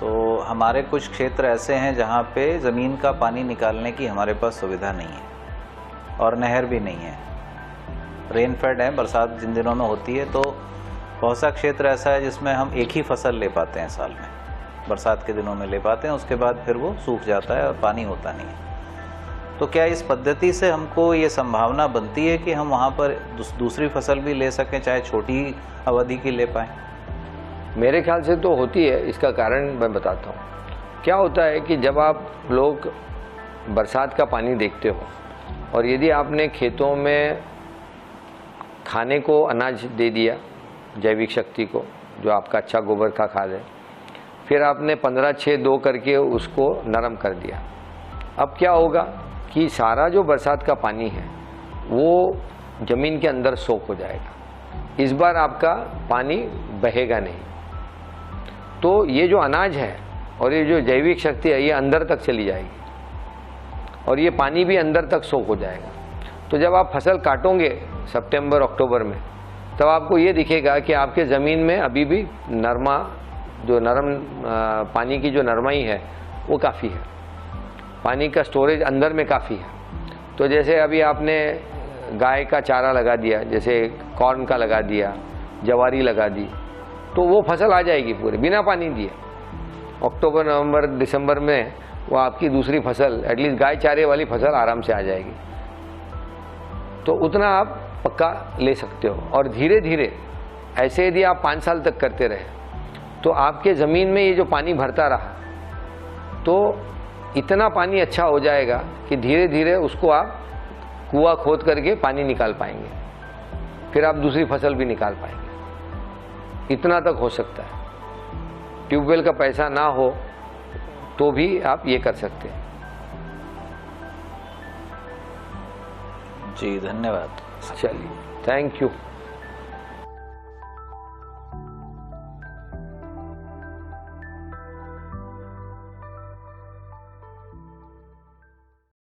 तो हमारे कुछ क्षेत्र ऐसे हैं जहाँ पे ज़मीन का पानी निकालने की हमारे पास सुविधा नहीं है और नहर भी नहीं है, रेनफेड है, बरसात जिन दिनों में होती है, तो बहुत सा क्षेत्र ऐसा है जिसमें हम एक ही फसल ले पाते हैं साल में, बरसात के दिनों में ले पाते हैं, उसके बाद फिर वो सूख जाता है और पानी होता नहीं है। तो क्या इस पद्धति से हमको ये संभावना बनती है कि हम वहाँ पर दूसरी फसल भी ले सकें, चाहे छोटी अवधि की ले पाएँ? मेरे ख्याल से तो होती है। इसका कारण मैं बताता हूँ। क्या होता है कि जब आप लोग बरसात का पानी देखते हो और यदि आपने खेतों में खाने को अनाज दे दिया, जैविक शक्ति को, जो आपका अच्छा गोबर का खाद है, फिर आपने 15-6-2 करके उसको नरम कर दिया, अब क्या होगा कि सारा जो बरसात का पानी है वो ज़मीन के अंदर सोख हो जाएगा। इस बार आपका पानी बहेगा नहीं, तो ये जो अनाज है और ये जो जैविक शक्ति है ये अंदर तक चली जाएगी और ये पानी भी अंदर तक सोख हो जाएगा। तो जब आप फसल काटोगे सितंबर अक्टूबर में, तब आपको ये दिखेगा कि आपके ज़मीन में अभी भी नरमा, जो नरम पानी की जो नरमाई है वो काफ़ी है, पानी का स्टोरेज अंदर में काफ़ी है। तो जैसे अभी आपने गाय का चारा लगा दिया, जैसे कॉर्न का लगा दिया, जवारी लगा दी, तो वो फसल आ जाएगी पूरे बिना पानी दिए। अक्टूबर नवंबर दिसंबर में वो आपकी दूसरी फसल, एटलीस्ट गाय चारे वाली फसल आराम से आ जाएगी। तो उतना आप पक्का ले सकते हो। और धीरे धीरे ऐसे यदि आप 5 साल तक करते रहे तो आपके ज़मीन में ये जो पानी भरता रहा तो इतना पानी अच्छा हो जाएगा कि धीरे धीरे उसको आप कुआं खोद करके पानी निकाल पाएंगे, फिर आप दूसरी फसल भी निकाल पाएंगे। इतना तक हो सकता है। ट्यूबवेल का पैसा ना हो तो भी आप ये कर सकते हैं। जी धन्यवाद। चलिए, थैंक यू।